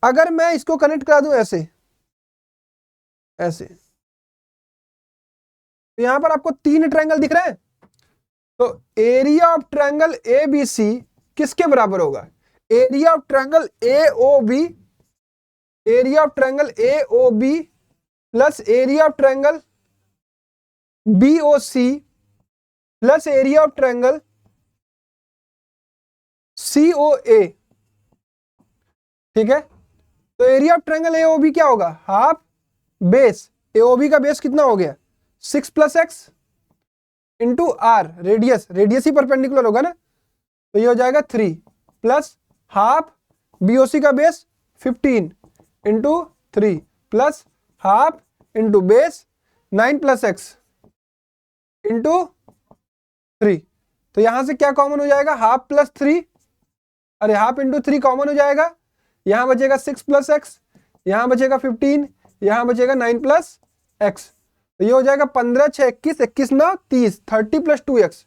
अगर मैं इसको कनेक्ट करा दूं ऐसे ऐसे, तो यहां पर आपको 3 ट्रायंगल दिख रहे हैं। तो एरिया ऑफ ट्रायंगल ABC किसके बराबर होगा? Area of triangle AOB, area of triangle AOB plus area of triangle BOC plus area of triangle COA। ठीक है? तो एरिया ऑफ ट्रायंगल AOB क्या होगा? हाफ बेस, AOB का बेस कितना हो गया? 6 plus x into r, radius, radius ही परपेंडिकुलर होगा ना, तो ये हो जाएगा 3 प्लस हाफ BOC का base 15 into 3 plus half into base 9 plus x into 3। तो यहां से क्या कॉमन हो जाएगा? हाफ प्लस 3, अरे हाफ इंटू 3 कॉमन हो जाएगा, यहां बचेगा 6 प्लस एक्स, यहां बचेगा 15, यहां बचेगा 9 प्लस एक्स। तो ये हो जाएगा 15 6 21, 21 9 30, 30 प्लस 2x,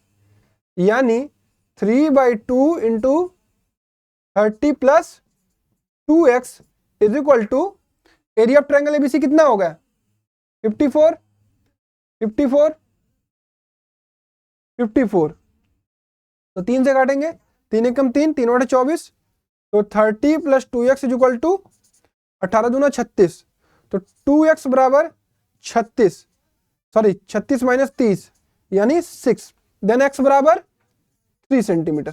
यानी 3/2 into 30 plus 2x is equal to area of triangle ABC कितना होगा? 54 54 54। तो 3 से काटेंगे, 3 एकम 3, 3 बटे 24, तो 30 plus 2x is equal to 18 दूना 36। तो 2x बराबर 36, सॉरी 36 माइनस 30 यानी 6। देन x बराबर 3 सेंटीमीटर।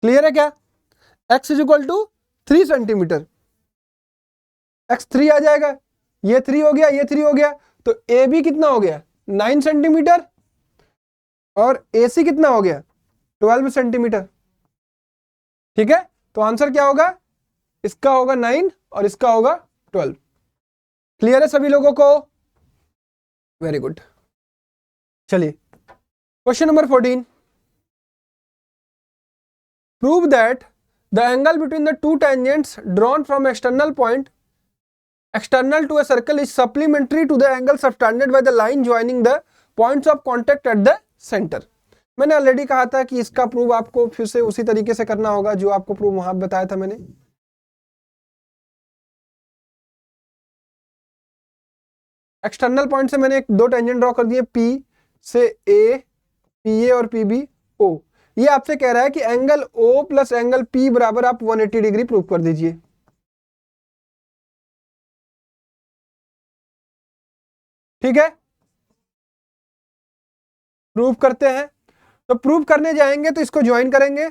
क्लियर है क्या? x is equal to 3 centimetre. x 3 आ जाएगा, ये 3 हो गया, ये 3 हो गया, तो AB कितना हो गया? 9 सेंटीमीटर और AC कितना हो गया? 12 सेंटीमीटर। ठीक है? तो आंसर क्या होगा? इसका होगा 9 और इसका होगा 12। क्लियर है सभी लोगों को? Very good. चलिए question number 14। Prove that the angle between the two tangents drawn from external point external to a circle is supplementary to the angle subtended by the line joining the points of contact at the center। मैंने already कहा था कि इसका prove आपको फिर से उसी तरीके से करना होगा जो आपको प्रूव वहां बताया था मैंने। एक्सटर्नल पॉइंट से मैंने 2 टेंजेंट ड्रॉ कर दिए, P से A, PA और PB O। ये आपसे कह रहा है कि angle O plus angle P बराबर आप 180 डिग्री प्रूव कर दीजिए। ठीक है, प्रूव करते हैं। तो प्रूव करने जाएंगे तो इसको ज्वाइन करेंगे,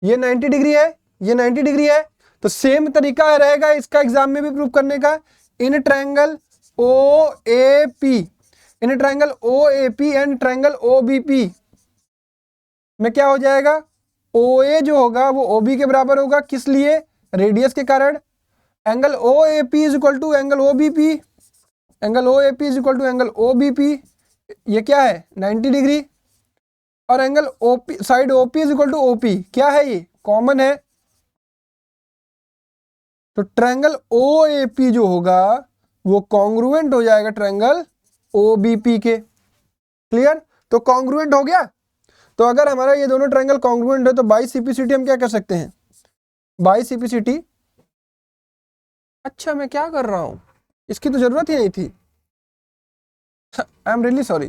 ये 90 डिग्री है, ये 90 डिग्री है, तो सेम तरीका रहेगा इसका एग्जाम में भी प्रूव करने का। इन triangle OAP, in triangle OAP and triangle OBP में क्या हो जाएगा, OA जो होगा वो OB के बराबर होगा, किस लिए, रेडियस के कारण। Angle OAP is equal to angle OBP, angle OAP is equal to angle OBP, ये क्या है 90 डिग्री, और angle OP side OP is equal to OP क्या है, ये कॉमन है। तो ट्रायंगल OAP जो होगा वो कॉन्ग्रुएंट हो जाएगा ट्रायंगल OBP के। क्लियर, तो कॉन्ग्रुएंट हो गया। तो अगर हमारा ये दोनों ट्रायंगल कॉन्ग्रुएंट है तो बाई सीपीसीटी हम क्या कर सकते हैं, बाई सीपीसीटी। अच्छा मैं क्या कर रहा हूं, इसकी तो जरूरत ही नहीं थी, आई एम रियली सॉरी,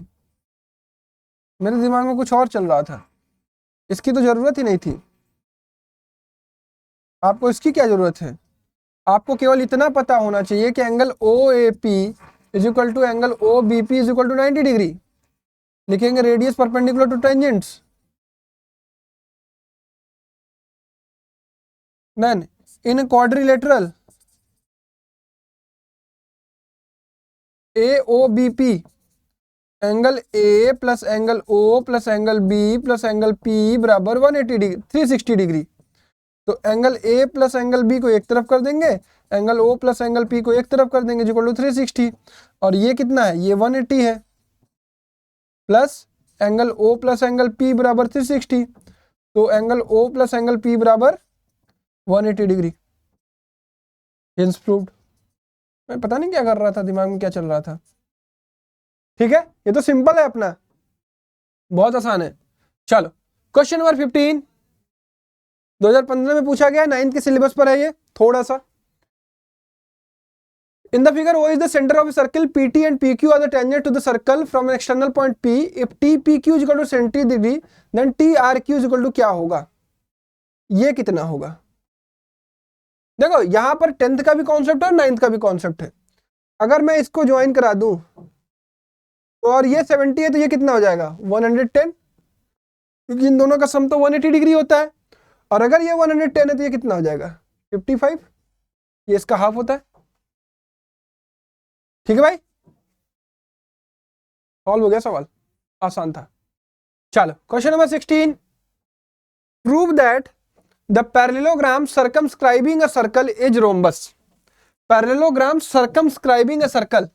मेरे दिमाग में कुछ और चल रहा था, इसकी तो जरूरत ही नहीं थी। आपको इसकी क्या जरूरत है, आपको केवल इतना पता होना चाहिए कि angle OAP is equal to angle OBP is equal to 90 degree. लिखेंगे radius perpendicular to tangents, then in quadrilateral AOBP angle A plus angle O plus angle B plus angle P बराबर 180 डिग्री 360 डिग्री। तो angle A plus angle B को एक तरफ कर देंगे, angle O plus angle P को एक तरफ कर देंगे, इक्वल टू 360। और ये कितना है, ये 180 है, plus angle O plus angle P बराबर 360, तो angle O plus angle P बराबर 180 डिग्री। Hints proved. मैं पता नहीं क्या कर रहा था, दिमाग में क्या चल रहा था। ठीक है, ये तो सिंपल है अपना, बहुत आसान है। चलो क्वेश्चन नंबर 15 2015 में पूछा गया, 9th के सिलेबस पर है ये थोड़ा सा। In the figure, O is the center of a circle. PT and PQ are the tangent to the circle from an external point P. If TPQ is equal to 70 degree, then TRQ is equal to क्या होगा, ये कितना होगा। देखो यहां पर 10th का भी कॉन्सेप्ट है और 9th का भी कॉन्सेप्ट है। अगर मैं इसको ज्वाइन करा दूं तो, और ये 70 है तो ये कितना हो जाएगा 110, क्योंकि इन दोनों का सम तो 180 डिग्री होता है। और अगर ये 110 है तो ये कितना हो जाएगा 55, ये इसका हाफ होता है। ठीक है भाई, सॉल्व हो गया सवाल, आसान था। चलो question number 16, prove that the parallelogram circumscribing a circle is rhombus. Parallelogram circumscribing a circle,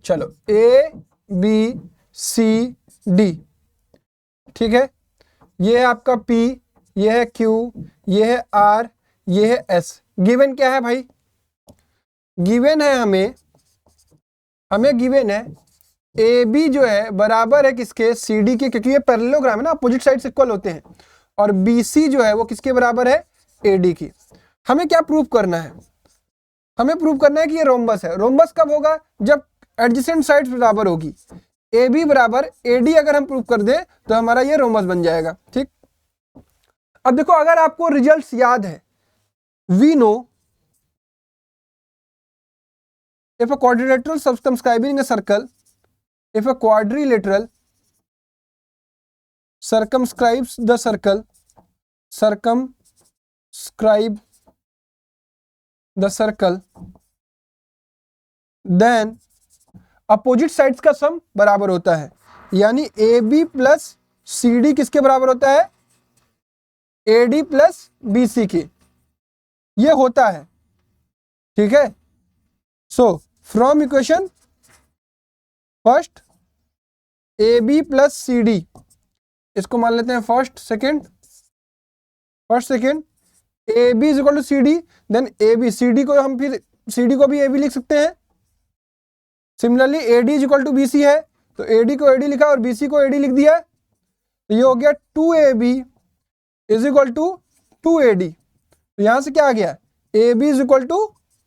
चलो ABCD, ठीक है, ये है आपका P, ये है Q, ये है R, ये है S। गिवन क्या है भाई, गिवन है हमें गिवन है AB जो है बराबर है किसके, CD के, क्योंकि ये पैरेललोग्राम है ना, अपोजिट साइड्स इक्वल होते हैं। और BC जो है वो किसके बराबर है, AD की। हमें क्या प्रूव करना है, हमें प्रूव करना है कि ये रोम्बस है। रोम्बस कब होगा, जब एडजेसेंट साइड्स बराबर होगी। AB बराबर AD अगर हम प्रूव कर दें तो हमारा ये रोम्बस बन जाएगा। ठीक, अब देखो अगर आपको रिजल्ट्स याद है, we know if a quadrilateral circumscribing a circle, if a quadrilateral circumscribes the circle, circumscribe the circle, then opposite sides का सम बराबर होता है। यानी AB प्लस CD किसके बराबर होता है, AD प्लस BC के, ये होता है। ठीक है, so from equation first AB plus CD, इसको मान लेते हैं first second, AB is equal to CD, then AB, CD को हम फिर CD को भी AB लिख सकते हैं। Similarly AD is equal to BC है, तो AD को AD लिखा और BC को AD लिख दिया, तो ये हो गया 2AB is equal to 2AD। तो यहां से क्या आ गया, AB is equal to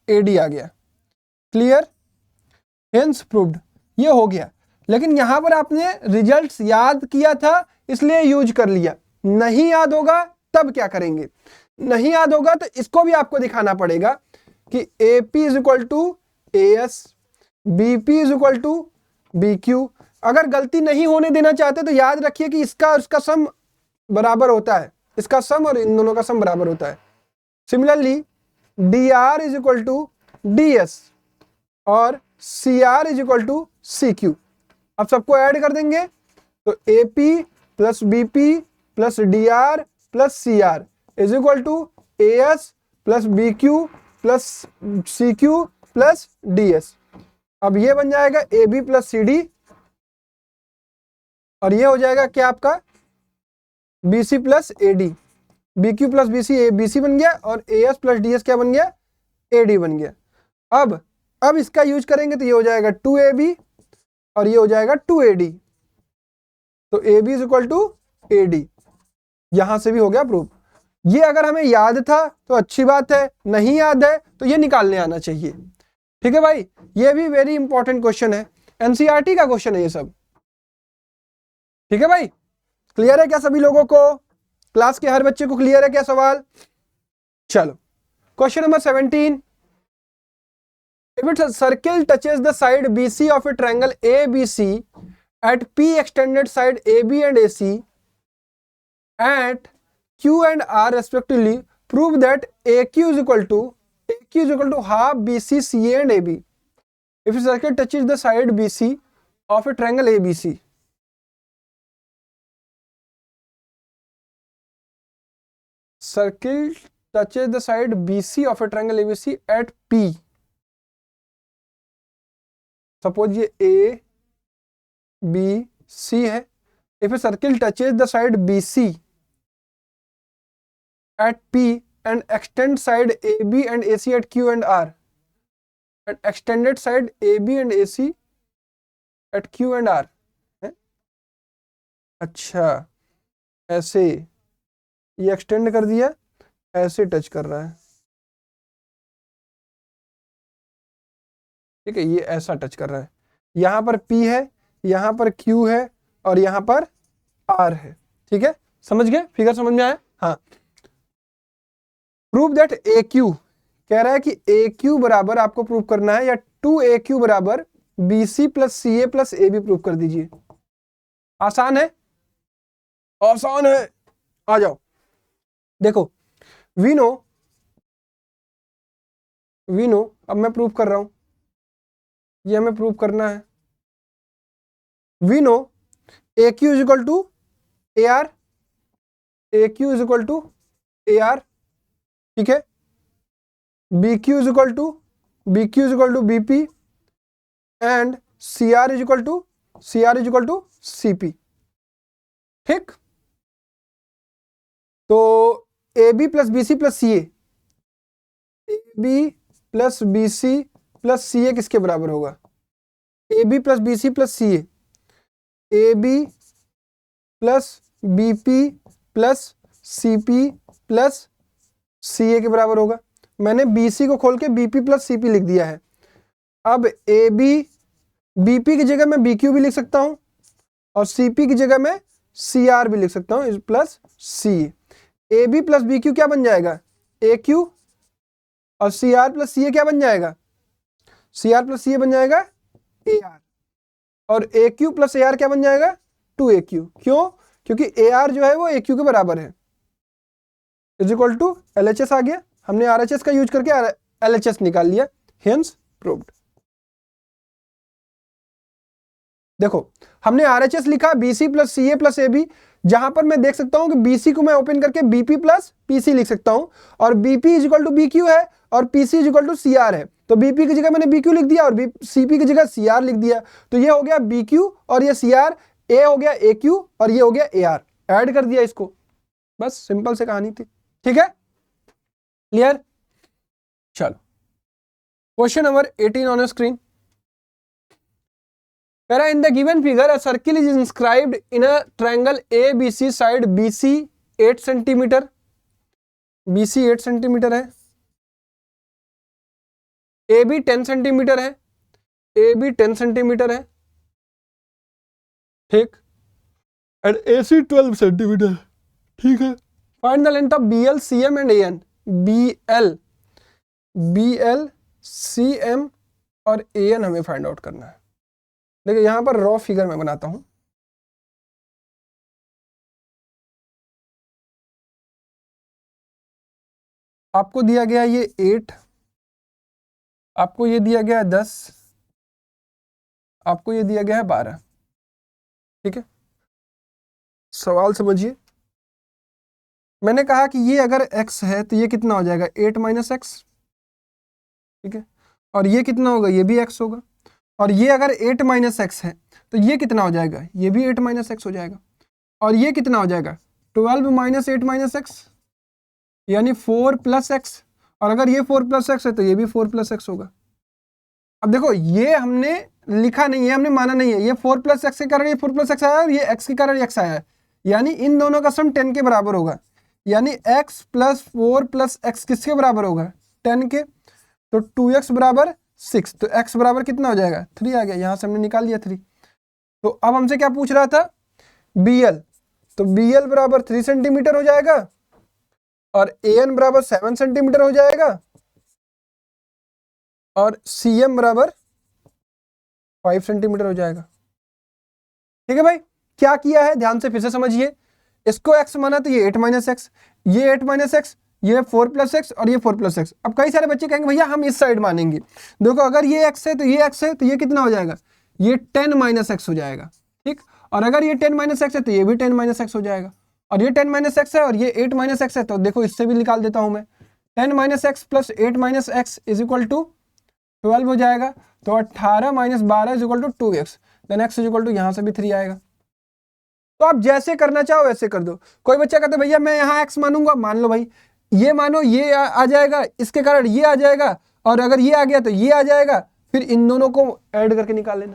AD आ गया। क्लियर, हेंस प्रूव्ड, ये हो गया। लेकिन यहां पर आपने रिजल्ट्स याद किया था इसलिए यूज कर लिया, नहीं याद होगा तब क्या करेंगे, नहीं याद होगा तो इसको भी आपको दिखाना पड़ेगा कि AP is equal to AS, BP is equal to BQ। अगर गलती नहीं होने देना चाहते तो याद रखिए कि इसका और इसका सम बराबर होता है, इसका सम और इन दोनों का सम बराबर होता है। Similarly DR is equal to DS और CR is equal to CQ। अब सबको ऐड कर देंगे तो AP plus BP plus DR plus CR is equal to AS plus BQ plus CQ plus DS। अब ये बन जाएगा AB प्लस CD और ये हो जाएगा क्या आपका BC plus AD। BQ plus BC BC बन गया और AS प्लस DS क्या बन गया, AD बन गया। अब इसका यूज करेंगे तो ये हो जाएगा 2AB और ये हो जाएगा 2AD। तो AB is equal to AD, यहां से भी हो गया प्रूफ। ये अगर हमें याद था तो अच्छी बात है, नहीं याद है तो ये निकालने आना चाहिए। ठीक है भाई, ये भी वेरी इंपॉर्टेंट क्वेश्चन है, एनसीईआरटी का क्वेश्चन है ये सब। ठीक है भाई, क्लियर है क्या सभी लोगों को, क्लास के हर बच्चे को क्लियर है क्या सवाल? चलो question number 17, if its circle touches the side BC of a triangle ABC at P extended side AB and AC at Q and R respectively, prove that AQ is equal to half BC CA and AB if a circle touches the side BC of a triangle ABC। Circle touches the side BC of a triangle ABC at P। Suppose ये A B C है। If a circle touches the side BC at P and extend side AB and AC at Q and R and extended side AB and AC at Q and R है? अच्छा ऐसे ये extend कर दिया, ऐसे touch कर रहा है, ठीक है, ये ऐसा टच कर रहा है, यहां पर P है, यहां पर Q है और यहां पर R है। ठीक है, समझ गए, फिगर समझ में आया? हाँ, प्रूव दैट AQ, कह रहा है कि AQ बराबर आपको प्रूव करना है, या 2AQ बराबर BC plus CA plus AB prove कर दीजिए। आसान है, आसान है, आ जाओ। देखो वी नो, अब मैं प्रूव कर रहा हूं, ये हमें प्रूव करना है। We know AQ is equal to AR, AQ is equal to AR, ठीक है, BQ is equal to BP and CR is equal to CP। ठीक, तो AB plus BC plus CA, AB plus BC plus CA किसके बराबर होगा? AB plus BC plus CA, AB plus BP plus CP plus CA के बराबर होगा। मैंने BC को खोल के BP प्लस CP लिख दिया है। अब AB BP की जगह मैं BQ भी लिख सकता हूं और CP की जगह मैं CR भी लिख सकता हूं plus CA। AB plus BQ क्या बन जाएगा? AQ और CR प्लस CA क्या बन जाएगा? CR प्लस CA बन जाएगा AR और AQ प्लस AR क्या बन जाएगा? 2AQ। क्यों? क्योंकि AR जो है वो AQ के बराबर है। इज इक्वल टू LHS आ गया, हमने RHS का यूज करके LHS निकाल लिया, हेंस प्रूव्ड। देखो हमने RHS लिखा BC plus CA plus AB, जहां पर मैं देख सकता हूं कि BC को मैं ओपन करके BP प्लस PC लिख सकता हूं और BP is equal to BQ है और PC is equal to CR है, तो BP की जगह मैंने BQ लिख दिया और CP की जगह CR लिख दिया, तो ये हो गया BQ और ये CR, A हो गया AQ और ये हो गया AR, ऐड कर दिया इसको, बस सिंपल से कहानी थी। ठीक है, क्लियर? चलो question number 18 on screen. In the given figure, a circle is inscribed in a triangle ABC, side BC 8 centimetre, BC 8 centimetre है, AB 10 सेंटीमीटर है, AB 10 सेंटीमीटर है, ठीक, एंड AC 12 सेंटीमीटर, ठीक है। Find the length of BL, CM and AN। BL, CM और AN हमें find out करना है। देखिए यहां पर रॉ फिगर मैं बनाता हूं। आपको दिया गया ये 8, आपको ये दिया गया है 10, आपको ये दिया गया है 12, ठीक है। सवाल समझिए, मैंने कहा कि ये अगर x है तो ये कितना हो जाएगा 8 माइनस एक्स, ठीक है, और ये कितना होगा, ये भी x होगा, और ये अगर 8 माइनस एक्स है तो ये कितना हो जाएगा, ये भी 8 माइनस एक्स हो जाएगा, और ये कितना हो जाएगा 12 माइनस 8 माइनस एक्स, यानी 4 प्लस एक्स, और अगर ये 4 प्लस एक्स है तो ये भी 4 प्लस एक्स होगा। अब देखो ये हमने लिखा नहीं है, हमने माना नहीं है, ये 4 प्लस एक्स के कारण ये 4 प्लस एक्स आया और ये x के कारण x आया है, यानी इन दोनों का सम 10 के बराबर होगा, यानी x प्लस 4 प्लस एक्स किसके बराबर होगा 10 के, तो 2x बराबर 6, तो x बराबर कितना हो जाएगा 3 आ गया, यहां से हमने निकाल लिया 3। तो अब हमसे क्या पूछ रहा था BL, तो BL बराबर 3 सेंटीमीटर हो जाएगा और AN बराबर 7 सेंटीमीटर हो जाएगा और CM बराबर 5 सेंटीमीटर हो जाएगा, ठीक है भाई। क्या किया है ध्यान से फिर से समझिए, इसको x माना तो ये 8 माइनस एक्स, ये 8 माइनस एक्स, ये 4 प्लस एक्स और ये 4 प्लस एक्स। अब कई सारे बच्चे कहेंगे भैया हम इस साइड मानेंगे, देखो अगर ये x है तो ये x है तो ये कितना हो जाएगा, ये 10 माइनस एक्स हो जाएगा, ठीक, और अगर ये 10 माइनस एक्स है तो ये भी 10 माइनस एक्स हो जाएगा, और ये 10 माइनस एक्स है और ये 8 माइनस एक्स है, तो देखो इससे भी निकाल देता हूं मैं, 10 minus x plus 8 minus x is equal to 12 हो जाएगा, तो 18 minus 12 is equal to 2x, then x is equal to यहां से भी 3 आएगा। तो आप जैसे करना चाहो वैसे कर दो। कोई बच्चा कहता है भैया मैं यहाँ x मानूंगा, मान लो भाई, ये मानो ये आ जाएगा, इसके कारण ये आ जाएगा, और अगर ये आ गया तो ये आ जाएगा, फिर इन दोनों को ऐड करके निकाल लेना,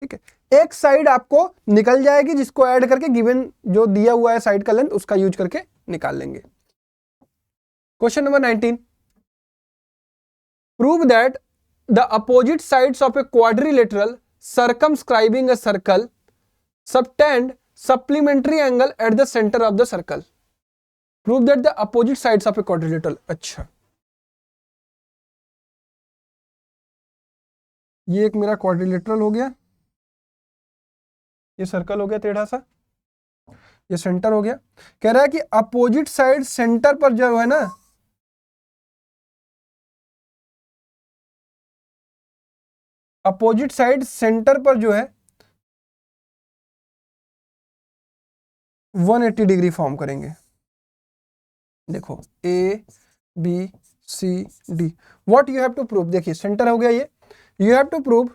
ठीक है। एक साइड आपको निकल जाएगी जिसको ऐड करके गिवन जो दिया हुआ है साइड का लेंथ उसका यूज करके निकाल लेंगे। Question number 19, prove that the opposite sides of a quadrilateral circumscribing a circle subtend supplementary angle at the center of the circle. Prove that the opposite sides of a quadrilateral. अच्छा, ये एक मेरा quadrilateral हो गया, ये circle हो गया टेढ़ा सा, ये सेंटर हो गया। कह रहा है कि अपोजिट साइड सेंटर पर जो है ना, अपोजिट साइड सेंटर पर जो है 180 डिग्री फॉर्म करेंगे। देखो A B C D, what you have to prove, देखिए सेंटर हो गया ये, you have to prove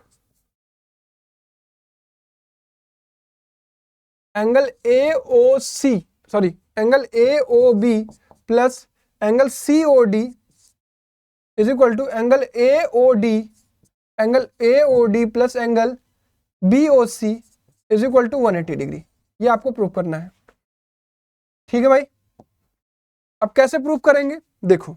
angle AOC, sorry angle AOB plus angle COD is equal to angle AOD plus angle BOC is equal to 180 degree. ये आपको prove करना है, ठीक है भाई। अब कैसे प्रूव करेंगे, देखो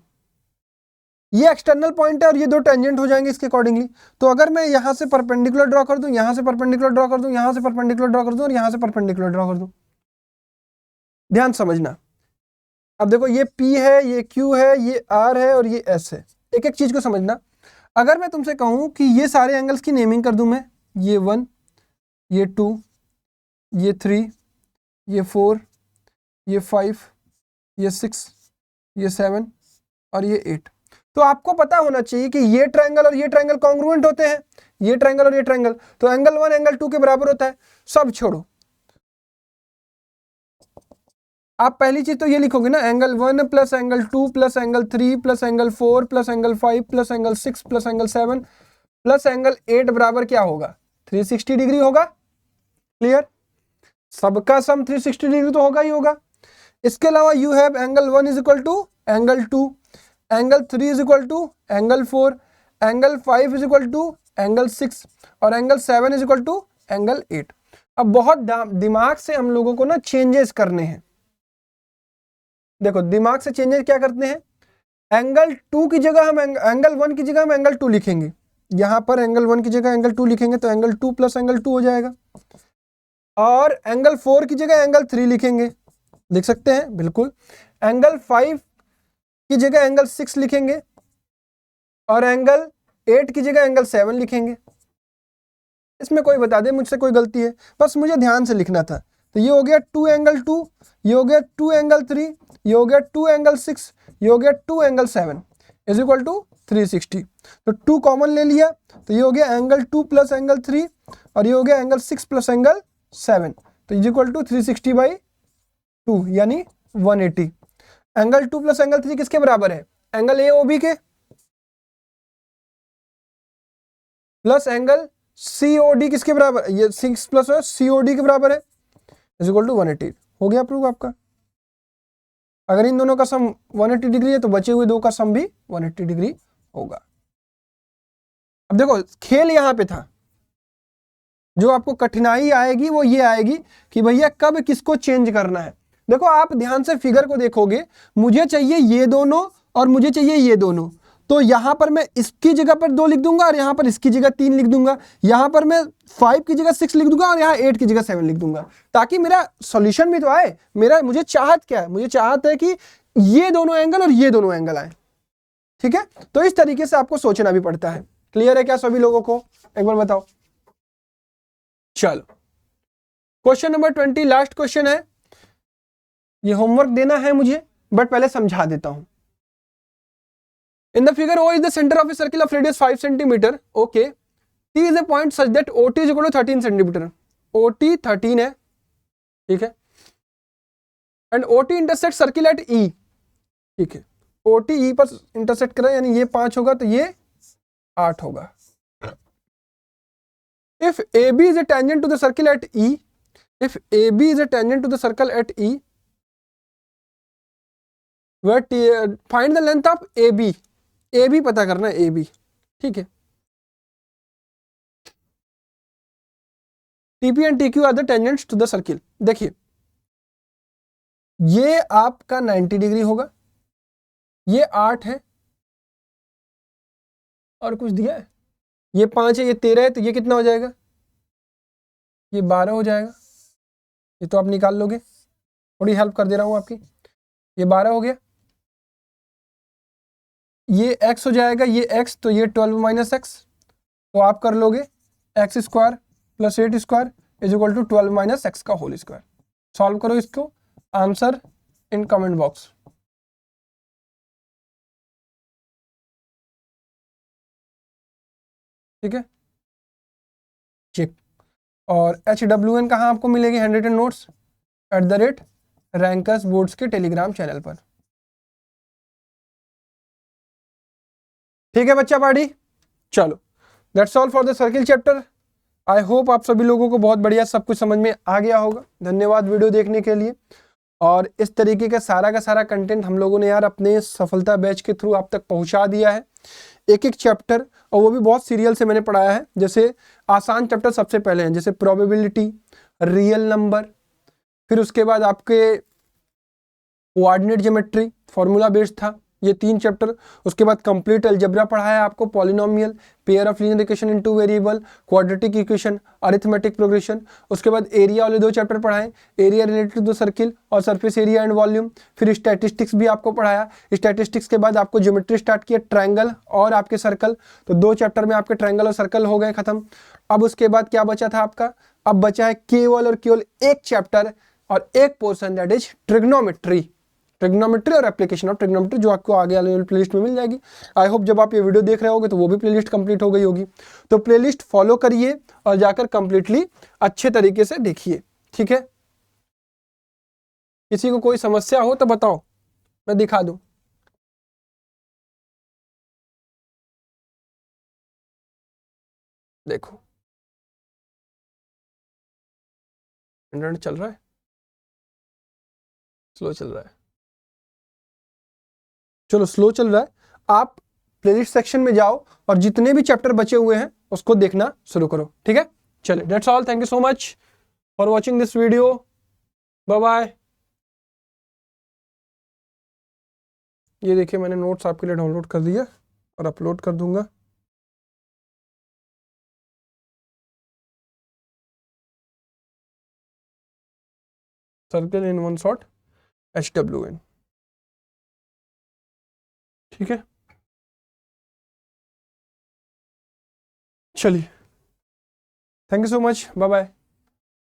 ये एक्सटर्नल पॉइंट है और ये दो टेंजेंट हो जाएंगे इसके अकॉर्डिंगली। तो अगर मैं यहां से परपेंडिकुलर ड्रॉ कर दूं, यहां से परपेंडिकुलर ड्रॉ कर दूं, यहां से परपेंडिकुलर ड्रॉ कर दूं और यहां से परपेंडिकुलर ड्रॉ कर दूं, ध्यान समझना। अब देखो ये P है, ये Q है, ये R है और ये S है। एक एक चीज को समझना। अगर मैं तुमसे कहूं कि ये सारे एंगल्स की नेमिंग कर दूं मैं, ये 1, ये 2, ये 3, ये 4, ये 5, ये 6, ये 7 और ये 8, तो आपको पता होना चाहिए कि ये ट्रायंगल और ये ट्रायंगल कॉन्ग्रुएंट होते हैं, ये ट्रायंगल और ये ट्रायंगल, तो एंगल 1 एंगल 2 के बराबर होता है। सब छोड़ो, आप पहली चीज तो ये लिखोगे ना, angle 1 plus angle 2 plus angle 3 plus angle 4 plus angle 5 plus angle 6 plus angle 7 plus angle 8 बराबर क्या होगा 360 डिग्री होगा। क्लियर, सबका सम 360 डिग्री तो होगा ही होगा। इसके अलावा you have angle 1 is equal to angle 2, angle 3 is equal to angle 4, angle 5 is equal to angle 6 और angle 7 is equal to angle 8। अब बहुत दिमाग से हम लोगों को ना चेंजेस करने हैं, देखो दिमाग से चेंजेस क्या करते हैं, एंगल 2 की जगह हम एंगल 1 की जगह हम एंगल 2 लिखेंगे, यहां पर एंगल 1 की जगह एंगल 2 लिखेंगे तो एंगल 2 प्लस एंगल 2 हो जाएगा, और एंगल 4 की जगह एंगल 3 लिखेंगे, लिख सकते हैं बिल्कुल। एंगल 5 की जगह एंगल 6 लिखेंगे, और एंगल 8 की जगह एंगल 7 लिखेंगे। इसमें कोई बता दे मुझसे कोई गलती है, बस मुझे ध्यान से लिखना था। तो ये हो गया 2 एंगल 2, ये हो गया 2 एंगल 3, ये हो गया 2 एंगल 6, ये हो गया 2 एंगल 7 इज इक्वल टू 360। तो 2 कॉमन ले लिया, तो ये हो गया एंगल 2 प्लस एंगल 3, और ये हो गया एंगल 6 प्लस एंगल 7, तो इज इक्वल टू 360/2 यानी 180। एंगल 2 प्लस एंगल 3 किसके बराबर है, एंगल AOB के, प्लस एंगल COD किसके बराबर, ये 6 प्लस COD के बराबर है, इज इक्वल टू 180। हो गया प्रूफ आपका। अगर इन दोनों का सम 180 डिग्री है तो बचे हुए दो का सम भी 180 डिग्री होगा। अब देखो खेल यहां पे था, जो आपको कठिनाई आएगी वो ये आएगी कि भैया कब किसको चेंज करना है। देखो आप ध्यान से फिगर को देखोगे, मुझे चाहिए ये दोनों और मुझे चाहिए ये दोनों, तो यहां पर मैं इसकी जगह पर 2 लिख दूंगा और यहां पर इसकी जगह 3 लिख दूंगा, यहां पर मैं 5 की जगह 6 लिख दूंगा और यहां 8 की जगह 7 लिख दूंगा, ताकि मेरा सॉल्यूशन भी तो आए। मुझे चाहत क्या है, मुझे चाहत है कि ये दोनों एंगल और ये दोनों एंगल आए, ठीक है। तो इस तरीके से आपको सोचना भी पड़ता है। क्लियर है क्या सभी लोगों को, एक बार बताओ। चलो क्वेश्चन नंबर 20 लास्ट क्वेश्चन है, ये होमवर्क देना है मुझे, बट पहले समझा देता हूं। In the figure, O is the center of a circle of radius 5 centimeter. Okay. T is a point such that OT is equal to 13 centimeter. OT 13 है, ठीक है। And OT intersects circle at E. ठीक है। OT E पर intersect कर रहा है, यानी ये 5 होगा तो ये 8 होगा। If AB is a tangent to the circle at E, if AB is a tangent to the circle at E, where find the length of AB. AB पता करना है, AB, ठीक है। TP and TQ are the tangents to the circle. देखिए ये आपका 90 degree होगा, ये 8 है और कुछ दिया है, ये 5 है, ये 13 है, तो ये कितना हो जाएगा, ये 12 हो जाएगा। ये तो आप निकाल लोगे, थोड़ी हेल्प कर दे रहा हूं आपकी। ये 12 हो गया, ये x हो जाएगा, ये x, तो ये 12 माइनस एक्स, तो आप कर लोगे x square plus 8 square is equal to 12 minus x का होल स्क्वायर। सॉल्व करो इसको, आंसर इन कमेंट बॉक्स। ठीक है, चेक। और HWN कहाँ आपको मिलेगी, hand written notes @Rankers Boards के टेलीग्राम चैनल पर। ठीक है बच्चा पार्टी, चलो that's all for the circle chapter. I hope आप सभी लोगों को बहुत बढ़िया सब कुछ समझ में आ गया होगा। धन्यवाद वीडियो देखने के लिए। और इस तरीके का सारा कंटेंट हम लोगों ने यार अपने सफलता बैच के थ्रू आप तक पहुंचा दिया है, एक एक चैप्टर, और वो भी बहुत सीरियल से मैंने पढ़ाया है। जैसे आसान चैप्टर सबसे पहले हैं, जैसे प्रोबेबिलिटी, रियल नंबर, फिर उसके बाद आपके कोऑर्डिनेट ज्योमेट्री, फॉर्मूला बेस्ड था, ये 3 चैप्टर। उसके बाद कंप्लीट अलजेब्रा पढ़ाया आपको, polynomial, pair of linear equation in 2 variable, quadratic equation, arithmetic progression. उसके बाद एरिया वाले 2 चैप्टर पढ़ाए, area related to the circle और सरफेस एरिया एंड वॉल्यूम। फिर स्टैटिस्टिक्स भी आपको पढ़ाया। स्टैटिस्टिक्स के बाद आपको ज्योमेट्री स्टार्ट किया, ट्रायंगल और आपके सर्कल। तो 2 चैप्टर में आपके ट्रायंगल और सर्कल हो गए खत्म। अब उसके बाद क्या बचा था आपका, अब बचा है केवल और केवल एक चैप्टर और एक पोर्शन, दैट इज ट्रिग्नोमेट्री और एप्लीकेशन ऑफ ट्रिग्नोमेट्री, जो आपको आगे वाले प्लेलिस्ट में मिल जाएगी। आई होप जब आप ये वीडियो देख रहे होगे तो वो भी प्लेलिस्ट कंप्लीट हो गई होगी। तो प्लेलिस्ट फॉलो करिए और जाकर कंप्लीटली अच्छे तरीके से देखिए, ठीक है। किसी को कोई समस्या हो तो बताओ, मैं दिखा दूं। देखो इंटरनेट चल रहा है, स्लो चल रहा है, चलो स्लो चल रहा है। आप प्लेलिस्ट सेक्शन में जाओ और जितने भी चैप्टर बचे हुए हैं उसको देखना शुरू करो, ठीक है। चलिए that's all, thank you so much for watching this video, bye bye. ये देखिए मैंने नोट्स आपके लिए डाउनलोड कर दिया और अपलोड कर दूंगा। Circle in one shot HWN, ठीक है। चलिए, thank you so much, bye bye.